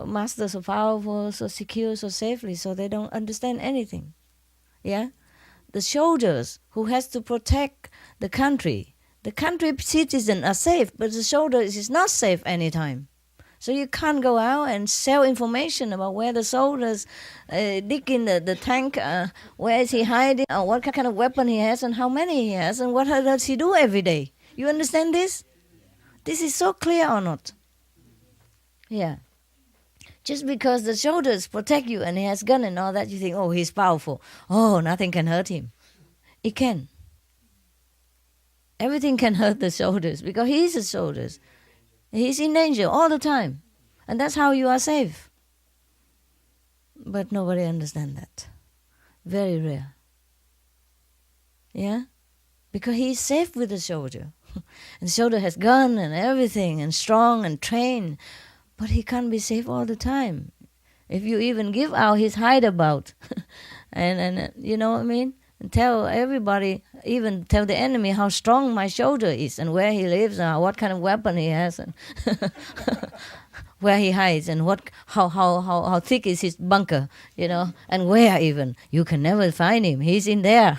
Master so powerful, so secure, so safely, so they don't understand anything. Yeah? The soldiers who has to protect the country citizens are safe, but the soldiers is not safe anytime. So you can't go out and sell information about where the soldiers dig in the tank, where is he hiding, or what kind of weapon he has, and how many he has, and what does he do every day. You understand this? This is so clear or not? Yeah. Just because the soldiers protect you and he has gun and all that, you think, oh, he's powerful. Oh, nothing can hurt him. It can. Everything can hurt the soldiers because he's a soldier. He's in danger all the time. And that's how you are safe. But nobody understands that. Very rare. Yeah? Because he's safe with the soldier. And the soldier has gun and everything and strong and trained. But he can't be safe all the time. If you even give out his hideabout and you know what I mean? And tell everybody, even tell the enemy how strong my soldier is and where he lives and what kind of weapon he has and where he hides and how thick is his bunker, you know, and where even. You can never find him. He's in there.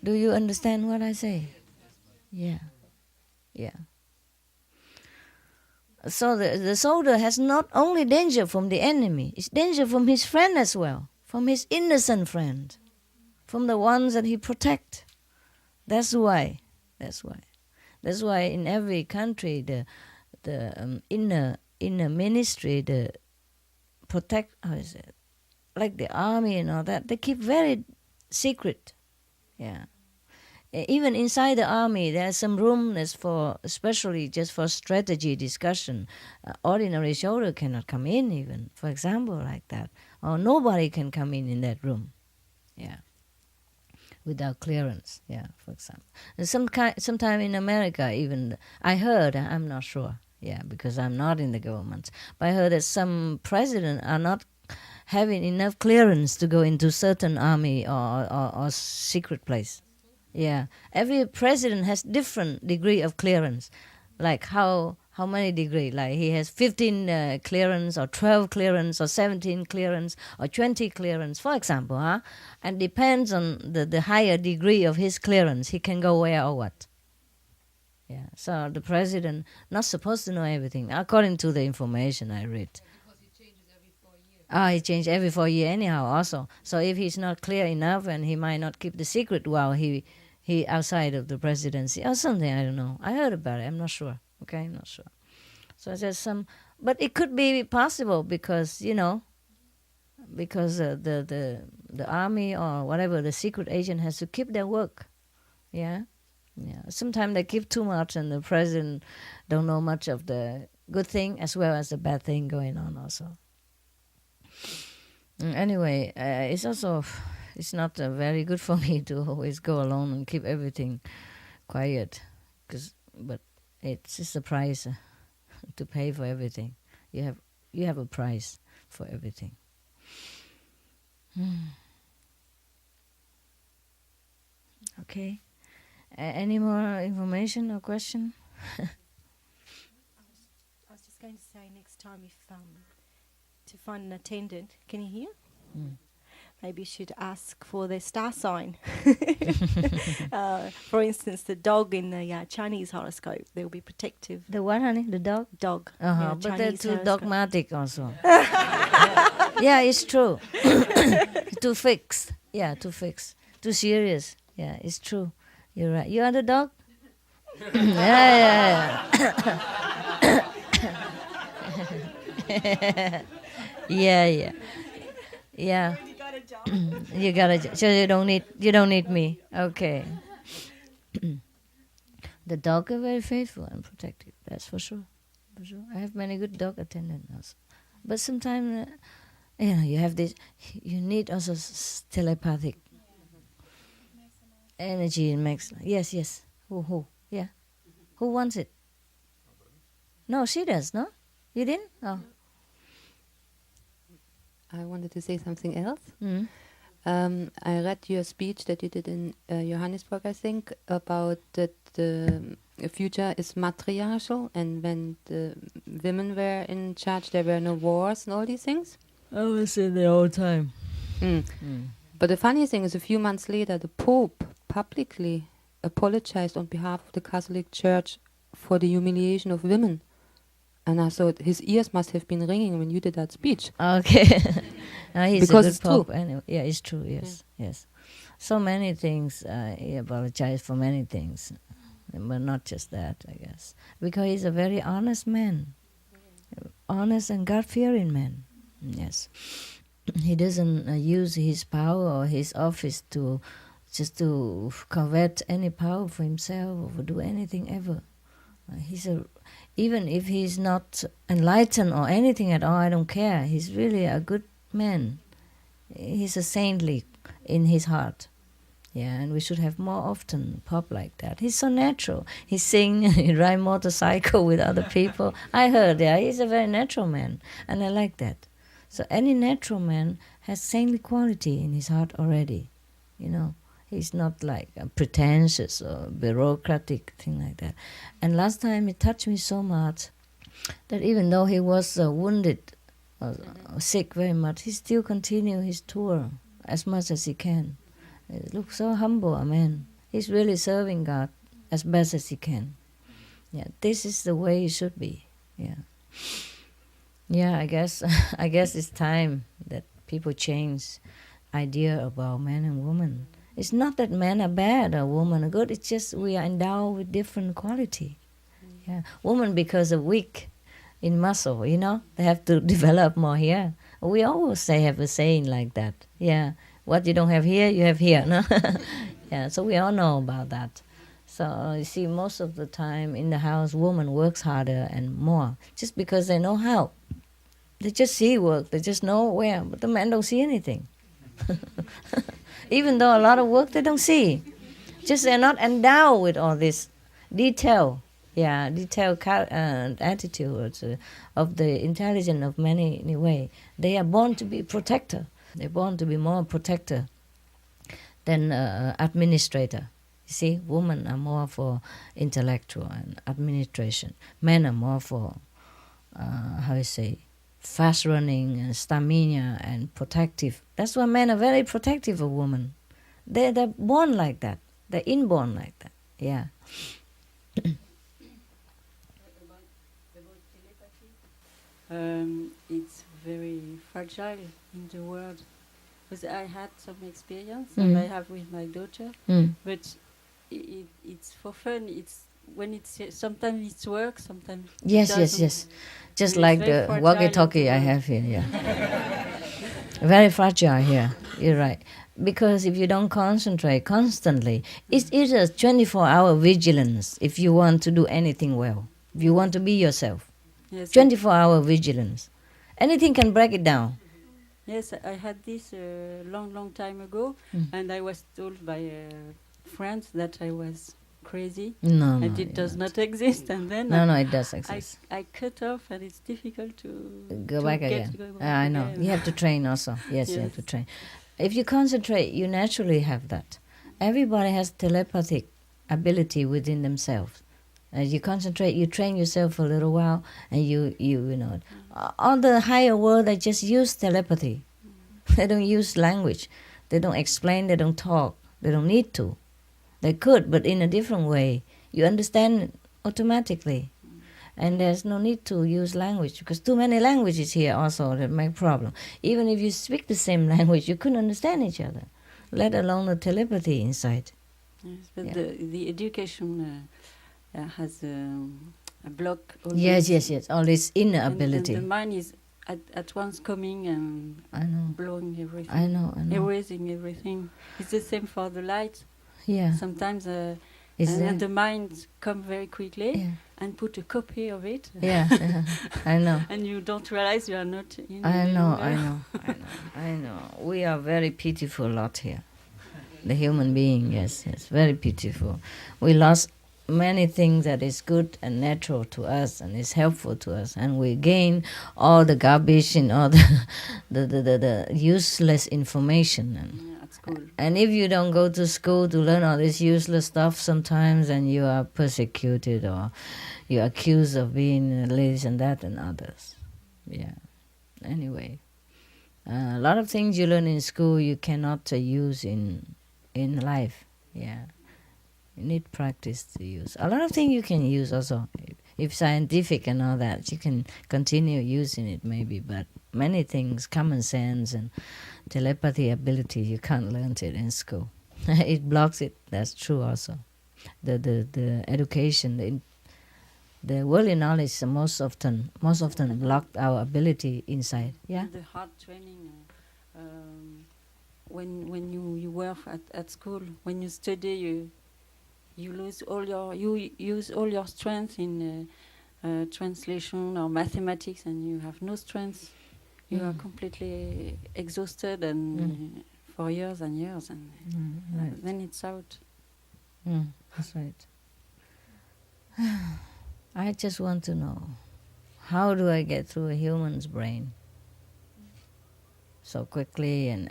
Do you understand what I say? Yeah. Yeah. So the soldier has not only danger from the enemy, it's danger from his friend as well, from his innocent friend, from the ones that he protects. That's why in every country the inner ministry, the protect, how is it, like the army and all that, they keep very secret. Yeah. Even inside the army, there's some room that's for, especially just for strategy discussion. Ordinary soldier cannot come in even, for example, like that. Or nobody can come in that room. Yeah. Without clearance, yeah, for example. And sometime in America even, I heard, I'm not sure, yeah, because I'm not in the government, but I heard that some presidents are not having enough clearance to go into certain army or secret place. Yeah, every president has different degree of clearance. Like how many degree? Like he has 15 clearance or 12 clearance or 17 clearance or 20 clearance, for example, huh? And depends on the higher degree of his clearance, he can go where or what. Yeah, so the president not supposed to know everything, according to the information I read. Because he changes every 4 years. He changes every 4 years anyhow also. So if he's not clear enough and he might not keep the secret while he outside of the presidency or something, I don't know. I heard about it, I'm not sure. Okay, I'm not sure. So there's some, but it could be possible because, you know, because the army or whatever, the secret agent has to keep their work. Yeah? Yeah. Sometimes they keep too much and the president don't know much of the good thing as well as the bad thing going on also. Anyway, it's not very good for me to always go alone and keep everything quiet, but it's just a price to pay for everything. You have a price for everything. Okay. Any more information or question? I was just going to say next time if to find an attendant. Can you hear? Maybe you should ask for their star sign. For instance, the dog in the Chinese horoscope, they'll be protective. The what, honey? The dog? Dog. But they're Chinese too horoscope. dogmatic also. Yeah, it's true. Too fixed. Yeah, too fixed. Too serious. Yeah, it's true. You're right. You are the dog? Yeah. Yeah. You got a job. So you don't need me. Okay. The dog are very faithful and protective. That's for sure. For sure. I have many good dog attendants also. But sometimes, you have this. You need also telepathic energy. It makes. Yes. Who? Yeah. Who wants it? No, she does. No, you didn't. Oh. I wanted to say something else. I read your speech that you did in Johannesburg, I think, about that the future is matriarchal, and when the women were in charge, there were no wars and all these things. I was in the old time. But the funny thing is, a few months later, the Pope publicly apologized on behalf of the Catholic Church for the humiliation of women. And I thought his ears must have been ringing when you did that speech. Okay. He's because a it's good Pope. true. Anyway. Yeah, it's true, yes. So many things, he apologized for many things. But not just that, I guess. Because he's a very honest man. Honest and God-fearing man. Yes. He doesn't use his power or his office to covet any power for himself or do anything ever. Even if he's not enlightened or anything at all, I don't care. He's really a good man. He's a saintly in his heart. Yeah, and we should have more often Pop like that. He's so natural. He sing, he ride motorcycle with other people. I heard, he's a very natural man, and I like that. So any natural man has saintly quality in his heart already, He's not like pretentious or bureaucratic, thing like that. And last time it touched me so much that even though he was wounded, sick very much, he still continued his tour as much as he can. He looks so humble, man. He's really serving God as best as he can. Yeah, this is the way it should be. Yeah, I guess it's time that people change idea about man and woman. It's not that men are bad or women are good. It's just we are endowed with different quality. Yeah, women because of weak in muscle, they have to develop more here. We always have a saying like that. Yeah, what you don't have here, you have here. No, yeah. So we all know about that. So you see, most of the time in the house, woman works harder and more just because they know how. They just see work. They just know where, but the men don't see anything. Even though a lot of work they don't see. Just they're not endowed with all this detailed attitude of the intelligence of many anyway. They are born to be protector. They're born to be more protector than administrator. You see, women are more for intellectual and administration. Men are more for, fast running and stamina and protective. That's why men are very protective of women. They're born like that. They're inborn like that. Yeah. It's very fragile in the world. Because I had some experience, and I have with my daughter, but it's for fun. It's when it's sometimes it's work, sometimes yes. Just like the walkie-talkie I have here. Yeah. Very fragile here. You're right. Because if you don't concentrate constantly, it's a 24-hour vigilance if you want to do anything well. If you want to be yourself. Yes, 24-hour vigilance. Anything can break it down. Yes, I had this long time ago, and I was told by friends that I was crazy. No, it does not exist. And then it does exist. I cut off, and it's difficult to go back again. I know. You have to train also. Yes, you have to train. If you concentrate, you naturally have that. Everybody has telepathic ability within themselves. As you concentrate, you train yourself for a little while, and you know, all the higher world, they just use telepathy. They don't use language. They don't explain. They don't talk. They don't need to. They could, but in a different way. You understand automatically. And there's no need to use language, because too many languages here also that make problem. Even if you speak the same language, you couldn't understand each other, let alone the telepathy inside. Yes, but Yeah. the education has a block. Yes, all this inner ability. And the mind is at once coming and I know. blowing everything. I know. Erasing everything. It's the same for the light. Yeah. Sometimes and the mind come very quickly and put a copy of it. Yeah, I know. And you don't realize you are not in I know. We are very pitiful lot here. The human being, yes, very pitiful. We lost many things that is good and natural to us and is helpful to us, and we gain all the garbage and all the useless information. At school. And if you don't go to school to learn all this useless stuff sometimes, and you are persecuted or you're accused of being this and that and others. Yeah. Anyway, a lot of things you learn in school you cannot use in life. Yeah. You need practice to use. A lot of things you can use also. If scientific and all that, you can continue using it maybe, but many things, common sense and telepathy ability, you can't learn it in school. It blocks it. That's true also. The education, the worldly knowledge most often blocked our ability inside. Yeah. The hard training. When you work at school, when you study, you use all your strength in translation or mathematics, and you have no strength. You are completely exhausted and for years and years, and right. then it's out. That's right. I just want to know, how do I get through a human's brain so quickly and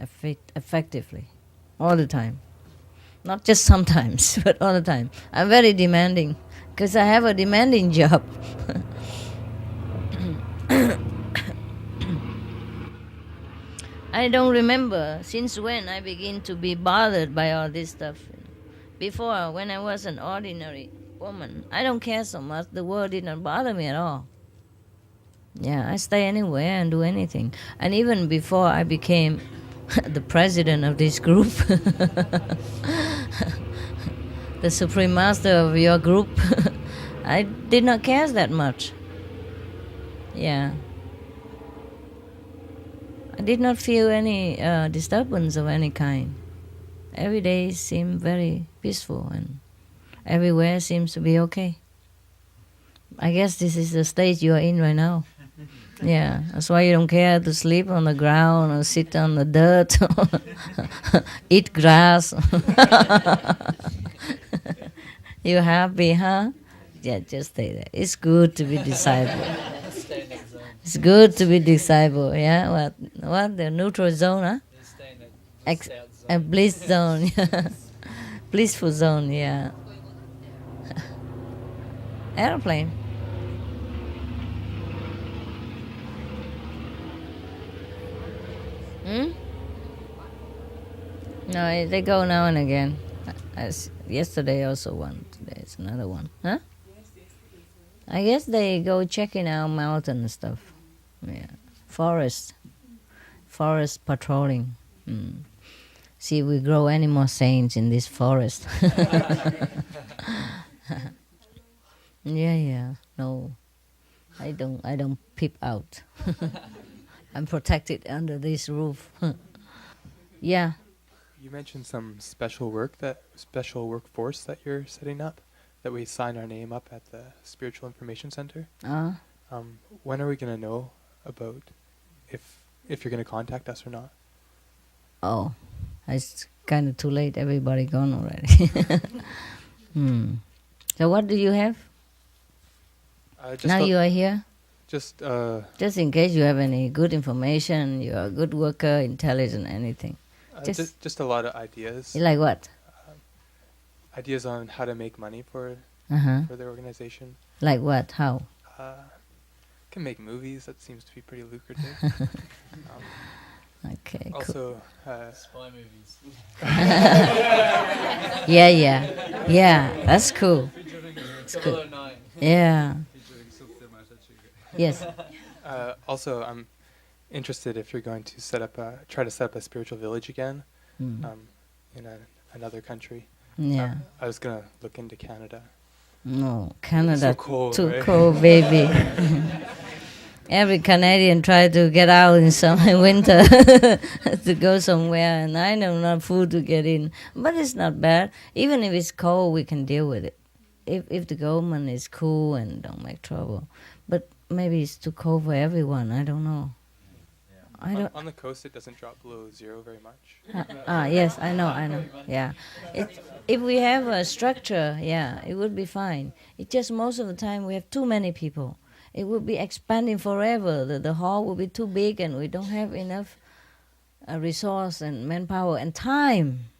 effectively, all the time? Not just sometimes, but all the time. I'm very demanding, because I have a demanding job. I don't remember since when I begin to be bothered by all this stuff. Before, when I was an ordinary woman, I don't care so much. The world did not bother me at all. Yeah, I stay anywhere and do anything. And even before I became the president of this group, the supreme master of your group, I did not care that much. Yeah. I did not feel any disturbance of any kind. Every day seemed very peaceful, and everywhere seems to be okay. I guess this is the stage you are in right now. Yeah, that's why you don't care to sleep on the ground or sit on the dirt or eat grass. You happy, huh? Yeah, just stay there. It's good to be disciple. It's good to be disciple, yeah? What? The neutral zone, huh? A bliss zone, yeah. Blissful zone, yeah. Airplane. No, they go now and again. As yesterday also one. Today's another one. Huh? I guess they go checking out mountain and stuff. Yeah. Forest patrolling. See, we grow any more saints in this forest. Yeah. No, I don't peep out. I'm protected under this roof. Yeah. You mentioned some special workforce that you're setting up, that we sign our name up at the Spiritual Information Center. When are we going to know about if you're going to contact us or not? Oh, it's kind of too late. Everybody gone already. So what do you have? Now you are here? Just in case you have any good information, you are a good worker, intelligent, anything. Just a lot of ideas. Like what? Ideas on how to make money for for their organization. Like what? How? Can make movies. That seems to be pretty lucrative. Okay. Also, spy movies. Yeah. That's cool. It's good. Yeah. Yes. Also, I'm interested if you're going to try to set up a spiritual village again, in another country. Yeah. I was gonna look into Canada. No, Canada So cold, too right? cold, baby. Every Canadian try to get out in summer, winter to go somewhere, and I know not food to get in. But it's not bad. Even if it's cold, we can deal with it. If the government is cool and don't make trouble. But maybe it's too cold for everyone. I don't know. On the coast, it doesn't drop below zero very much. Yes, I know. Yeah, if we have a structure, yeah, it would be fine. It's just most of the time we have too many people. It would be expanding forever. The hall will be too big, and we don't have enough resource and manpower and time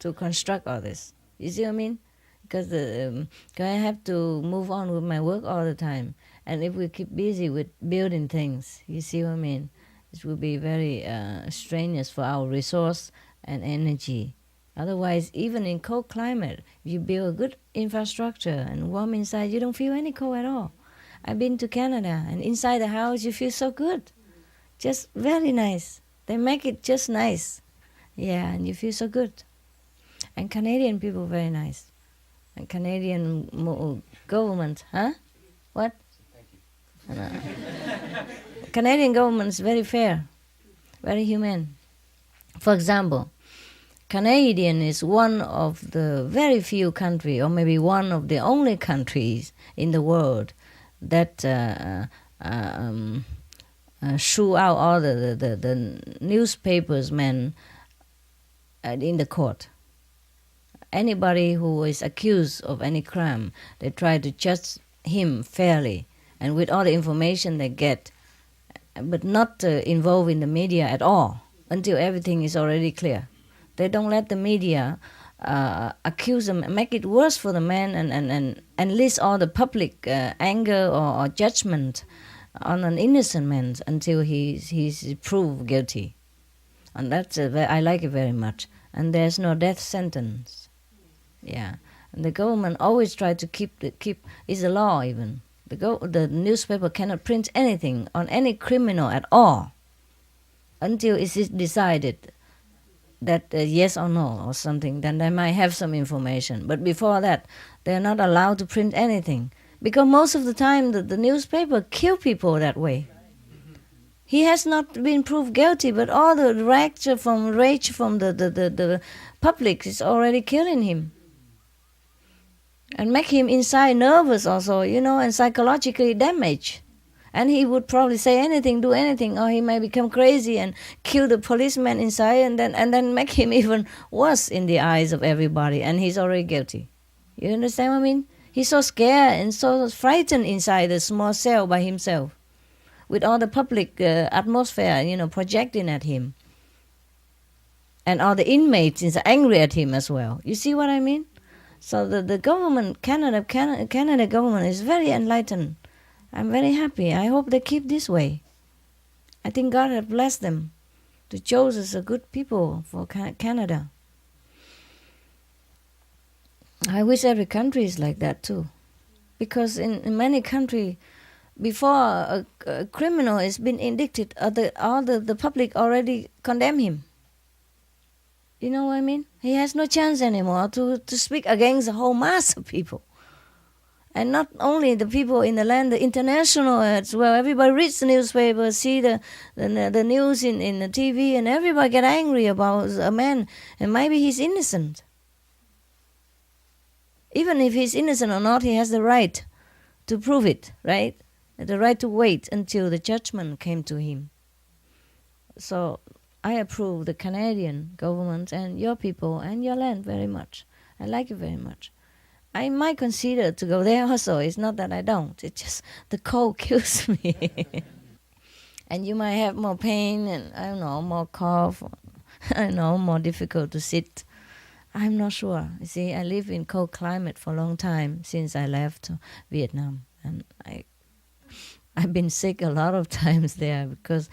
to construct all this. You see what I mean? Because I have to move on with my work all the time, and if we keep busy with building things, you see what I mean? It will be very strenuous for our resource and energy. Otherwise, even in cold climate, if you build a good infrastructure and warm inside, you don't feel any cold at all. I've been to Canada, and inside the house you feel so good. Just very nice. They make it just nice. Yeah, and you feel so good. And Canadian people very nice. And Canadian government, huh? What? Thank you. Canadian government is very fair, very humane. For example, Canadian is one of the very few countries, or maybe one of the only countries in the world that shoo out all the newspapers men in the court. Anybody who is accused of any crime, they try to judge him fairly and with all the information they get, but not involve in the media at all until everything is already clear. They don't let the media accuse them, make it worse for the man, and enlist all the public anger or judgment on an innocent man until he's proved guilty. And that's I like it very much. And there's no death sentence. Yeah, and the government always try to keep. It's a law even. The newspaper cannot print anything on any criminal at all until it is decided that yes or no or something. Then they might have some information. But before that, they're not allowed to print anything because most of the time the newspaper kill people that way. He has not been proved guilty, but all the rage from the public is already killing him. And make him inside nervous also, and psychologically damaged. And he would probably say anything, do anything, or he may become crazy and kill the policeman inside and then make him even worse in the eyes of everybody, and he's already guilty. You understand what I mean? He's so scared and so frightened inside the small cell by himself, with all the public atmosphere, projecting at him. And all the inmates is angry at him as well. You see what I mean? So the government, Canada government is very enlightened. I'm very happy. I hope they keep this way. I think God has blessed them to choose us a good people for Canada. I wish every country is like that too. Because in many countries, before a criminal has been indicted, all the public already condemn him. You know what I mean? He has no chance anymore to speak against the whole mass of people. And not only the people in the land, the international as well. Everybody reads the newspaper, see the news in the TV, and everybody get angry about a man. And maybe he's innocent. Even if he's innocent or not, he has the right to prove it, right? The right to wait until the judgment came to him. So I approve the Canadian government and your people and your land very much. I like it very much. I might consider to go there also. It's not that I don't. It's just the cold kills me. And you might have more pain and, more cough. More difficult to sit. I'm not sure. You see, I live in cold climate for a long time since I left Vietnam, and I've been sick a lot of times there because,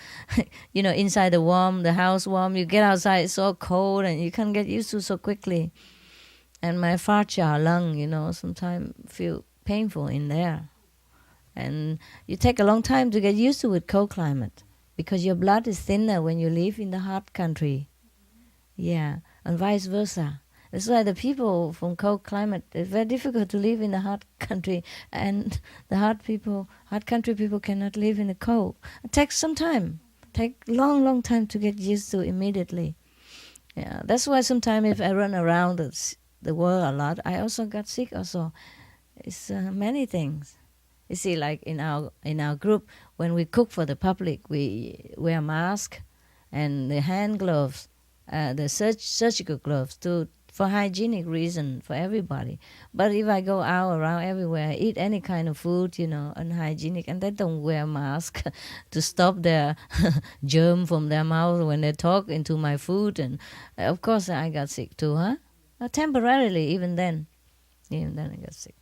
inside the house warm, you get outside, it's so cold and you can't get used to so quickly. And my facha lung, sometimes feel painful in there. And you take a long time to get used to with cold climate because your blood is thinner when you live in the hot country. Yeah, and vice versa. That's why the people from cold climate, it's very difficult to live in the hot country, and the hot country people cannot live in the cold. It takes some time, long time to get used to immediately. Yeah, that's why sometimes if I run around the world a lot, I also got sick also. It's many things. You see, like in our group, when we cook for the public, we wear masks and the hand gloves, the surgical gloves for hygienic reason for everybody. But if I go out around everywhere, I eat any kind of food, unhygienic, and they don't wear mask to stop their germ from their mouth when they talk into my food, and of course I got sick too, temporarily, even then I got sick.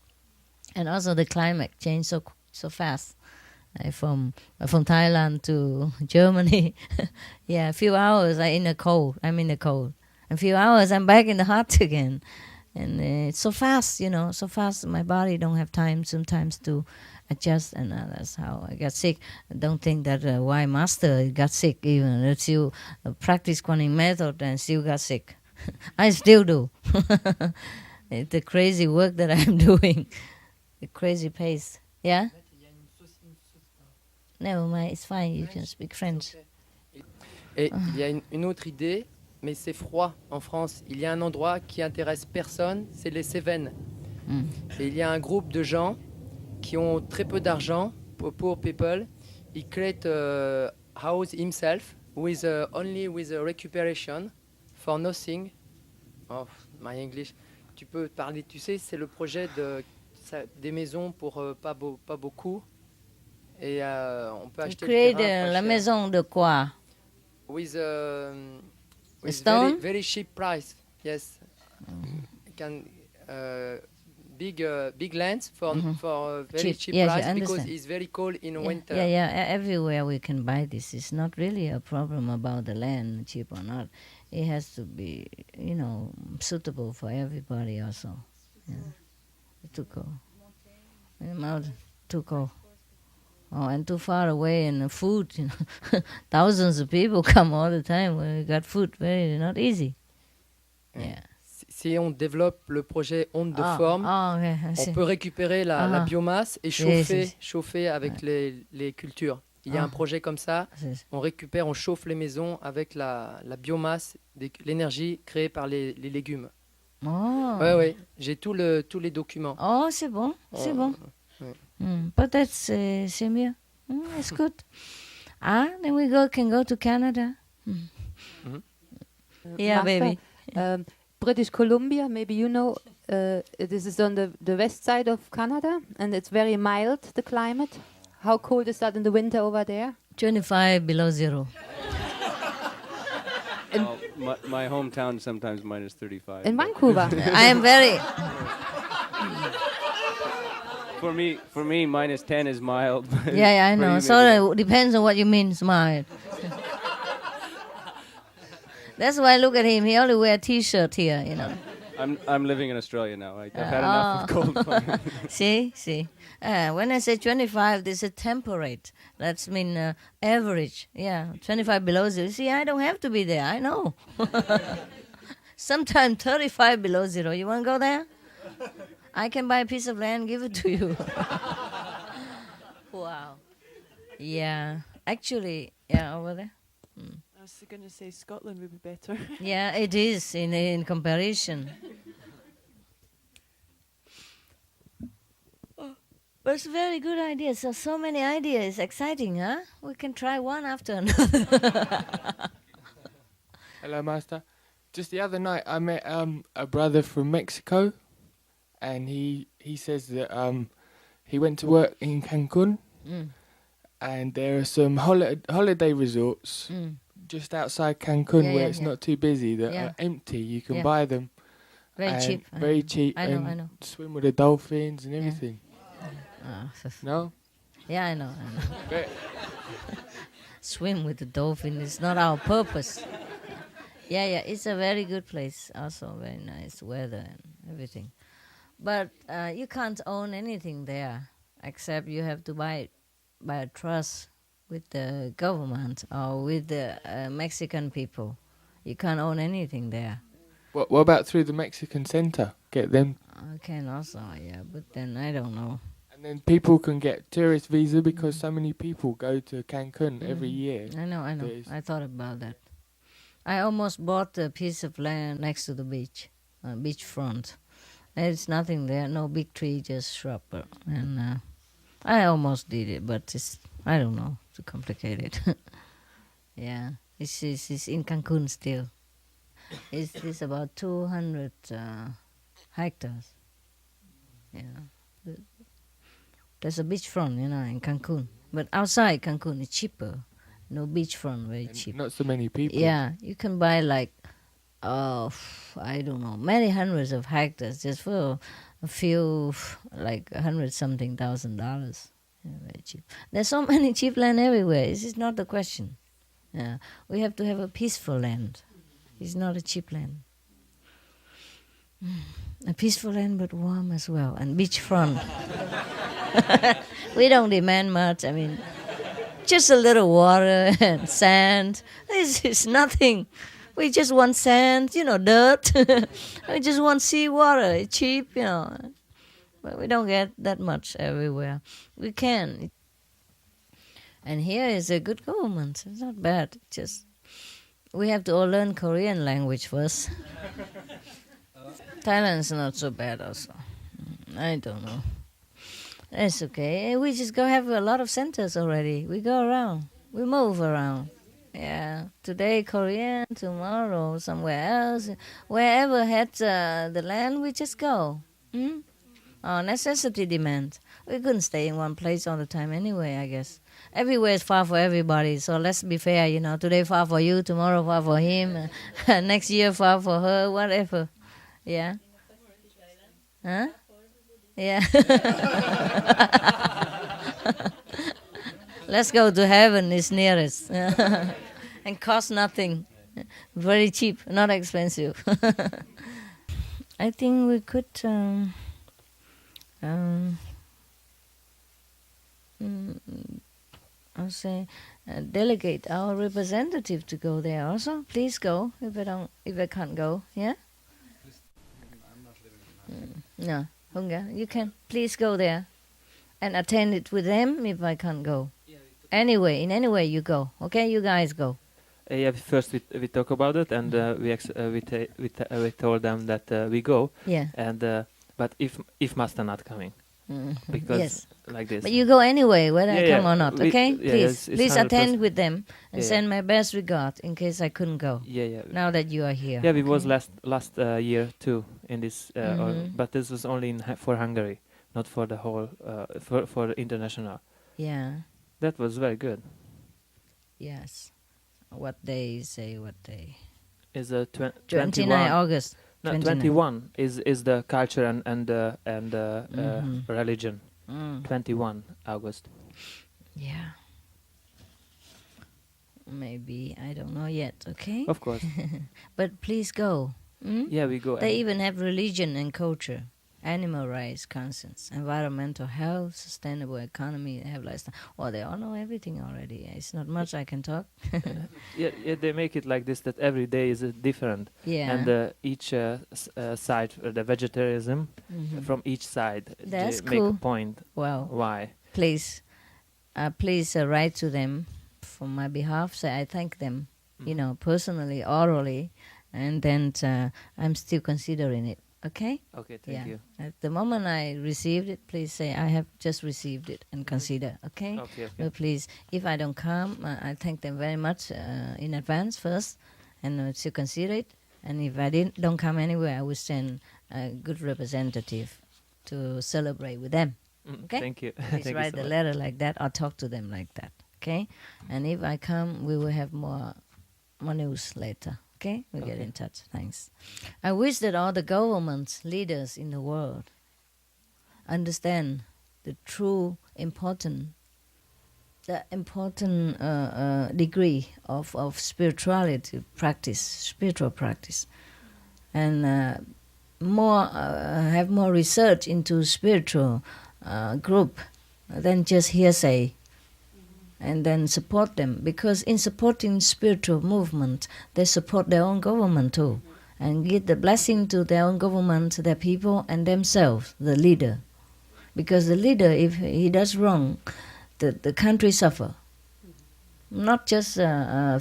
And also the climate changed so fast. From Thailand to Germany, a few hours I'm in the cold. A few hours I'm back in the hot again, and it's so fast, so fast. My body don't have time sometimes to adjust, and that's how I got sick. I don't think that why master got sick even. If you practice Kuan method and still got sick, I still do. It's the crazy work that I'm doing, the crazy pace. Yeah. Never mind, it's fine. You can speak French. Et il y a une autre idée, mais c'est froid en France. Il y a un endroit qui intéresse personne, c'est les Cévennes. Et il y a un groupe de gens qui ont très peu d'argent, poor people. He create a house himself with only with a recuperation for nothing. Oh, my English. Tu peux parler, tu sais, c'est le projet des maisons pour pas beaucoup. Et on peut acheter le terrain la maison de quoi? With stone? very cheap price. Yes. Can big lands for very cheap price because it's very cold in winter. Yeah. Everywhere we can buy this. It's not really a problem about the land, cheap or not. It has to be, suitable for everybody also. Yeah. Too cold. Too cold. Oh, and too far away, and the food, thousands of people come all the time. When we got food, very not easy. Yeah. Si on développe le projet onde de forme, on peut récupérer la biomasse et chauffer avec les cultures. Il y a un projet comme ça, on chauffe les maisons avec la biomasse, l'énergie créée par les légumes. Oh. Ouais, j'ai tous les documents. Oh, c'est bon. Ouais. Peut-être c'est mieux. It's good. Then we can go to Canada. Yeah, Master, baby. British Columbia, maybe you know, this is on the west side of Canada, and it's very mild, the climate. How cold is that in the winter over there? 25 below zero. My hometown sometimes minus 35. In Vancouver. I am very... For me, minus 10 is mild. Yeah, I know. So it depends on what you mean, mild. That's why look at him. He only wear a T-shirt here, I'm living in Australia now. I've had enough of cold climate. See. When I say 25, this is temperate. That's mean average. Yeah, 25 below zero. See, I don't have to be there. I know. Sometimes 35 below zero. You want to go there? I can buy a piece of land, give it to you. Wow. Yeah. Actually, over there. I was going to say Scotland would be better. Yeah, it is in comparison. But it's a very good idea. So many ideas. Exciting, huh? We can try one after another. Hello, Master. Just the other night, I met a brother from Mexico, and he says that he went to work in Cancun, and there are some holiday resorts just outside Cancun where it's not too busy that are empty. You can buy them Very and cheap. very cheap. I know. and I know. swim with the dolphins and everything. No? Yeah, I know. Ve- Swim with the dolphin is not our purpose. Yeah, it's a very good place. Also, very nice weather and everything. But you can't own anything there, except you have to buy a trust with the government or with the Mexican people. You can't own anything there. What about through the Mexican center? Get them. I can also, yeah, but then I don't know. And then people can get tourist visa because so many people go to Cancun every year. I know. There's- I thought about that. I almost bought a piece of land next to the beach, beachfront. There's nothing there, no big tree, just shrub. And I almost did it, but I don't know, too complicated. Yeah, it's in Cancun still. It's about 200 hectares. Yeah. There's a beachfront, in Cancun. But outside Cancun, it's cheaper. No beachfront, very and cheap. not so many people. Yeah, you can buy like, I don't know, many hundreds of hectares just for a few, like $100,000. Yeah, very cheap. There's so many cheap land everywhere. This is not the question. Yeah, we have to have a peaceful land. It's not a cheap land. A peaceful land, but warm as well, and beachfront. We don't demand much. I mean, just a little water and sand. This is nothing. We just want sand, dirt. We just want seawater. It's cheap, But we don't get that much everywhere. We can. And here is a good government. It's not bad. Just we have to all learn Korean language first. Thailand's not so bad also. I don't know. It's okay. We just go have a lot of centers already. We go around. We move around. Yeah. Today Korean, tomorrow somewhere else. Wherever had the land, we just go. Necessity demand. We couldn't stay in one place all the time anyway, I guess. Everywhere is far for everybody, so let's be fair, Today far for you, tomorrow far for him, next year far for her, whatever. Yeah? Huh? Yeah. Let's go to heaven, it's nearest. And cost nothing. Very cheap, not expensive. I think we could... I'll say delegate our representative to go there also. Please go if I can't go. Yeah. No, Hunga, you can please go there and attend it with them if I can't go. Anyway, in any way you go. Okay, you guys go. Yeah, first we talk about it, and we told them that we go. Yeah. And but if master not coming, because yes. Like this. But you go anyway, whether I come or not. Okay, it's please attend 100%. with them and send my best regard in case I couldn't go. Yeah. Now that you are here. Yeah, we was last year too in this, but this was only for Hungary, not for the whole for the international. Yeah. That was very good. Yes. What day? Say what day? Is 29 August. No, 21 is the culture and religion. 21 August. Yeah. Maybe I don't know yet. Okay. Of course. But please go. Yeah, we go. They even have religion and culture, animal rights, conscience, environmental health, sustainable economy. They have lifestyle. Well, they all know everything already. It's not much I can talk. Yeah, they make it like this that every day is different. Yeah. And each side, the vegetarianism, from each side, That's they cool. make a point. Well, why? Please write to them from my behalf. Say I thank them, personally, orally, and then I'm still considering it. Okay? Okay, thank you. At the moment I received it, please say I have just received it and consider. Okay? Okay. But please, if I don't come, I thank them very much in advance first, and to consider it. And if I don't come anywhere, I will send a good representative to celebrate with them. Okay? Thank you. Please Thank write you so the much. letter like that or talk to them like that. Okay? And if I come, we will have more news later. Okay? We get in touch. Thanks. I wish that all the government leaders in the world understand the true important degree of spirituality practice, spiritual practice, and have more research into spiritual group than just hearsay, and then support them, because in supporting spiritual movement, they support their own government too, and give the blessing to their own government, their people, and themselves, the leader. Because the leader, if he does wrong, the country suffer. Not just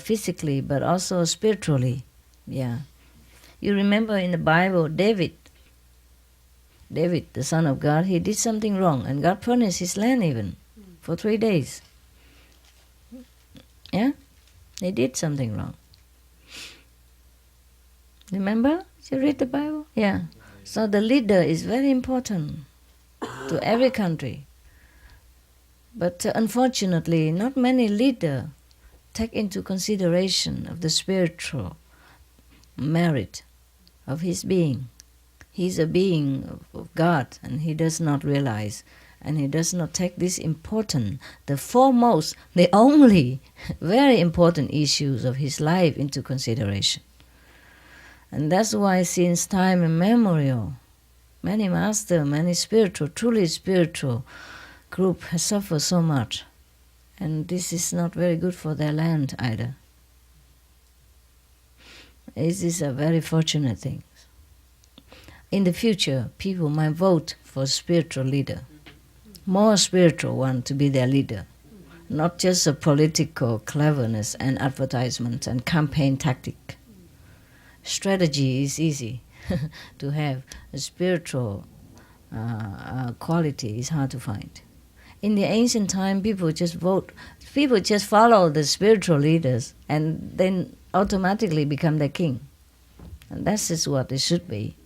physically, but also spiritually. Yeah. You remember in the Bible, David, the son of God, he did something wrong, and God punished his land even for 3 days. Yeah? He did something wrong. Remember? Did you read the Bible? Yeah. So the leader is very important to every country. But unfortunately, not many leaders take into consideration of the spiritual merit of his being. He's a being of God, and he does not realize, and he does not take this important, the foremost, the only very important issues of his life into consideration. And that's why since time immemorial, many masters, many spiritual, truly spiritual group has suffered so much. And this is not very good for their land either. It is a very fortunate thing. In the future, people might vote for a spiritual leader, more spiritual one to be their leader, not just a political cleverness and advertisement and campaign tactic. Strategy is easy to have. A spiritual quality is hard to find. In the ancient time, people just follow the spiritual leaders and then automatically become the king. And that's just what it should be.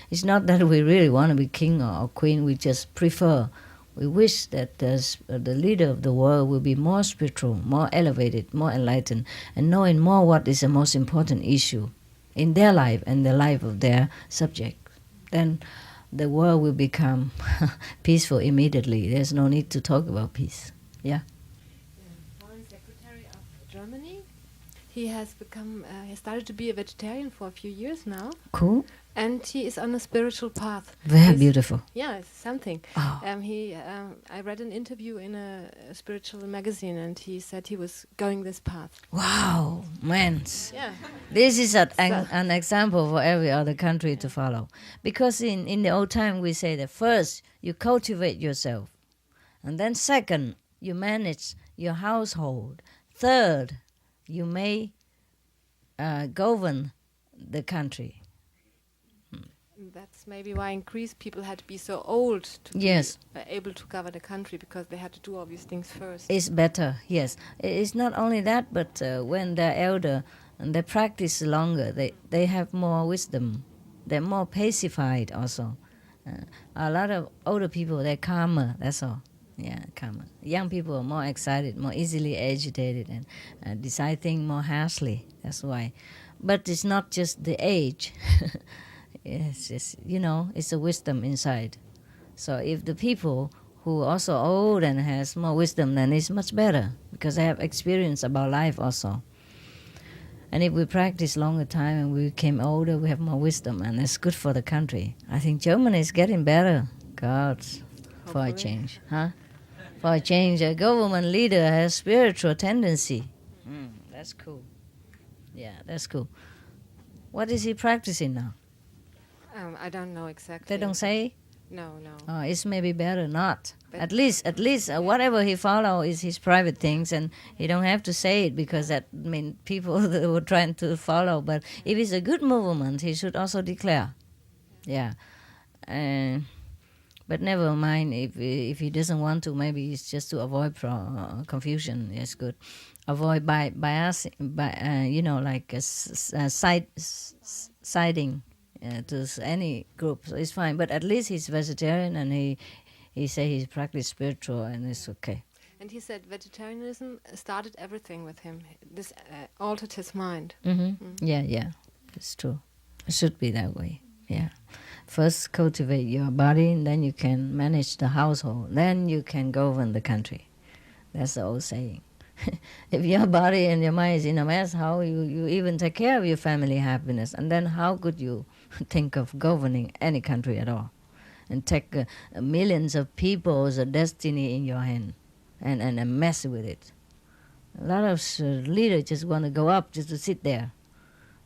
It's not that we really want to be king or queen, we just prefer. We wish that the leader of the world will be more spiritual, more elevated, more enlightened, and knowing more what is the most important issue in their life and the life of their subject. Then the world will become peaceful immediately. There's no need to talk about peace. Yeah? Foreign Secretary of Germany, he has become, he started to be a vegetarian for a few years now. Cool. And he is on a spiritual path. Very beautiful. Yeah, it's something. Oh. I read an interview in a spiritual magazine, and he said he was going this path. Wow, man. Yeah. This is an example for every other country to follow. Because in the old time we say that first you cultivate yourself, and then second you manage your household, third you may govern the country. That's maybe why in Greece people had to be so old to be able to govern the country, because they had to do all these things first. It's better, yes. It's not only that, but when they're elder and they practice longer, they have more wisdom. They're more pacified also. A lot of older people, they're calmer, that's all. Yeah, calmer. Young people are more excited, more easily agitated, and decide things more harshly. That's why. But it's not just the age. It's just, it's a wisdom inside. So if the people who are also old and has more wisdom, then it's much better, because they have experience about life also. And if we practice longer time and we became older, we have more wisdom, and it's good for the country. I think Germany is getting better. God, for a change, huh? For a change, a government leader has spiritual tendency. That's cool. Yeah, that's cool. What is he practicing now? I don't know exactly. They don't say? No. Oh, it's maybe better not. At least, whatever he follow is his private things, and he don't have to say it, because that people that were trying to follow. But if it's a good movement, he should also declare. Yeah. But never mind if he doesn't want to. Maybe it's just to avoid confusion. It's good. Avoid bias, siding. To any group, so it's fine. But at least he's vegetarian, and he say he's practice spiritual, and it's okay. And he said vegetarianism started everything with him. This altered his mind. Yeah, it's true. It should be that way. Yeah. First cultivate your body, and then you can manage the household. Then you can govern the country. That's the old saying. If your body and your mind is in a mess, how you even take care of your family happiness? And then how could you think of governing any country at all? And take millions of people's destiny in your hand and mess with it. A lot of leaders just want to go up just to sit there,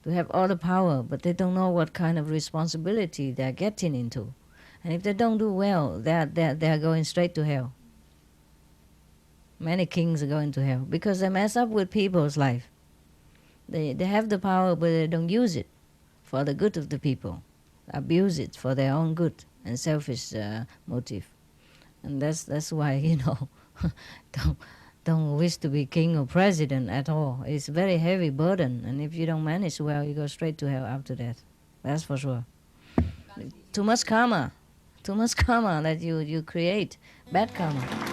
to have all the power, but they don't know what kind of responsibility they're getting into. And if they don't do well, they're going straight to hell. Many kings are going to hell because they mess up with people's life. They have the power, but they don't use it for the good of the people. Abuse it for their own good and selfish motive. And that's why, don't wish to be king or president at all. It's a very heavy burden, and if you don't manage well, you go straight to hell after that. That's for sure. Too much karma that you create, bad karma.